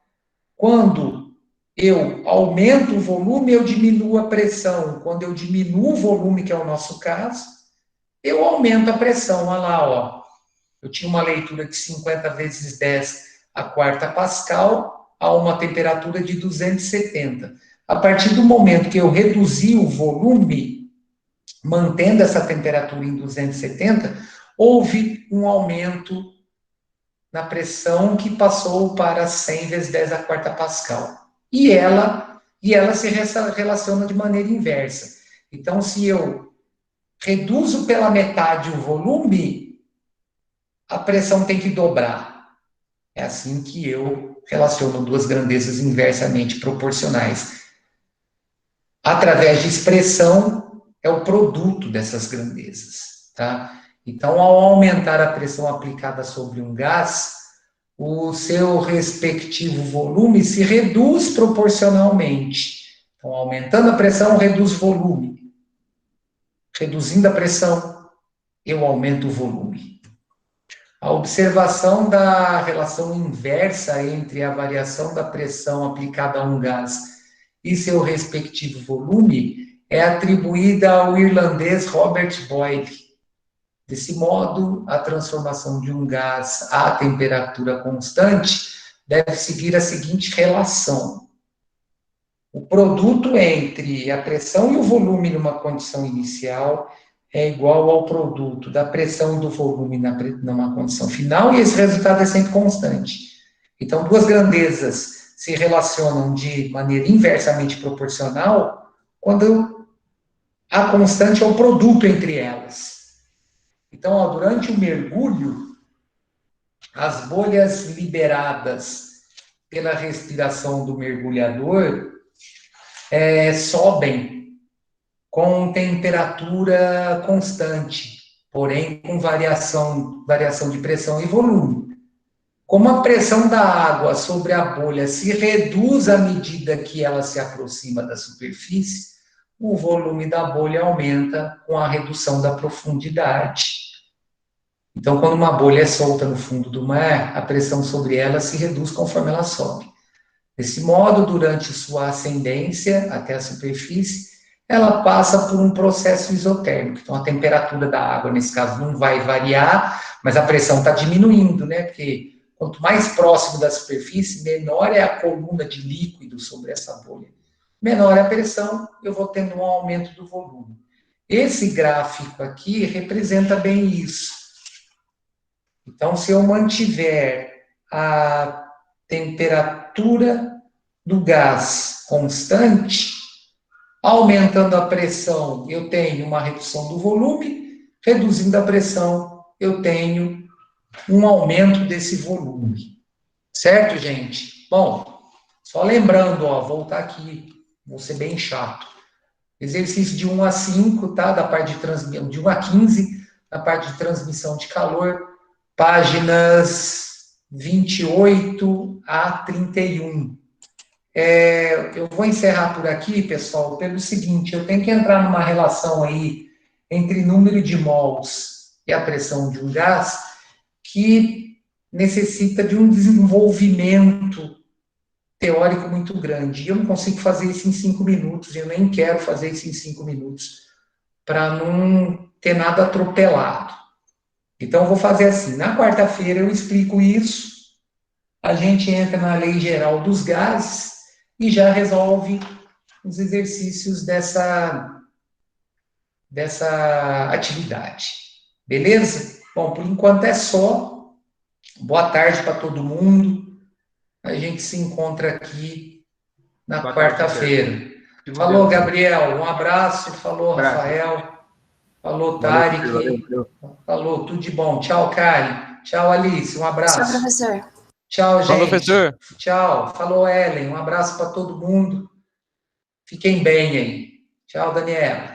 Quando eu aumento o volume, eu diminuo a pressão. Quando eu diminuo o volume, que é o nosso caso, eu aumento a pressão. Olha lá, ó. Eu tinha uma leitura de 50 vezes 10 a quarta Pascal, a uma temperatura de 270. A partir do momento que eu reduzi o volume, mantendo essa temperatura em 270, houve um aumento na pressão que passou para 100 vezes 10 a quarta Pascal. E ela se relaciona de maneira inversa. Então, se eu reduzo pela metade o volume, a pressão tem que dobrar. É assim que eu relaciono duas grandezas inversamente proporcionais. Através de expressão, é o produto dessas grandezas, tá? Então, ao aumentar a pressão aplicada sobre um gás, o seu respectivo volume se reduz proporcionalmente. Então, aumentando a pressão, reduz o volume. Reduzindo a pressão, eu aumento o volume. A observação da relação inversa entre a variação da pressão aplicada a um gás e seu respectivo volume é atribuída ao irlandês Robert Boyle. Desse modo, a transformação de um gás a temperatura constante deve seguir a seguinte relação: o produto entre a pressão e o volume numa condição inicial é igual ao produto da pressão e do volume numa condição final, e esse resultado é sempre constante. Então, duas grandezas se relacionam de maneira inversamente proporcional quando a constante é o produto entre elas. Então, ó, durante o mergulho, as bolhas liberadas pela respiração do mergulhador sobem com temperatura constante, porém com variação de pressão e volume. Como a pressão da água sobre a bolha se reduz à medida que ela se aproxima da superfície, o volume da bolha aumenta com a redução da profundidade. Então, quando uma bolha é solta no fundo do mar, a pressão sobre ela se reduz conforme ela sobe. Desse modo, durante sua ascendência até a superfície, ela passa por um processo isotérmico. Então, a temperatura da água, nesse caso, não vai variar, mas a pressão está diminuindo, né? Porque quanto mais próximo da superfície, menor é a coluna de líquido sobre essa bolha. Menor é a pressão, eu vou tendo um aumento do volume. Esse gráfico aqui representa bem isso. Então, se eu mantiver a temperatura do gás constante, aumentando a pressão, eu tenho uma redução do volume, reduzindo a pressão, eu tenho um aumento desse volume. Certo, gente? Bom, só lembrando, ó, voltar aqui, vou ser bem chato. Exercício de 1 a 5, tá? Da parte de transmissão, de 1 a 15, na parte de transmissão de calor, páginas 28 a 31. Eu vou encerrar por aqui, pessoal, pelo seguinte: eu tenho que entrar numa relação aí entre número de mols e a pressão de um gás que necessita de um desenvolvimento teórico muito grande. E eu não consigo fazer isso em 5 minutos, eu nem quero fazer isso em 5 minutos, para não ter nada atropelado. Então, eu vou fazer assim: na quarta-feira eu explico isso, a gente entra na lei geral dos gases e já resolve os exercícios dessa atividade. Beleza? Bom, por enquanto é só. Boa tarde para todo mundo. A gente se encontra aqui na quarta-feira. Falou, Gabriel. Um abraço. Falou, Rafael. Falou, Tarek. Falou, tudo de bom. Tchau, Karen. Tchau, Alice. Um abraço. Tchau, professor. Tchau, gente. Falou, professor. Tchau. Falou, Ellen. Um abraço para todo mundo. Fiquem bem aí. Tchau, Daniela.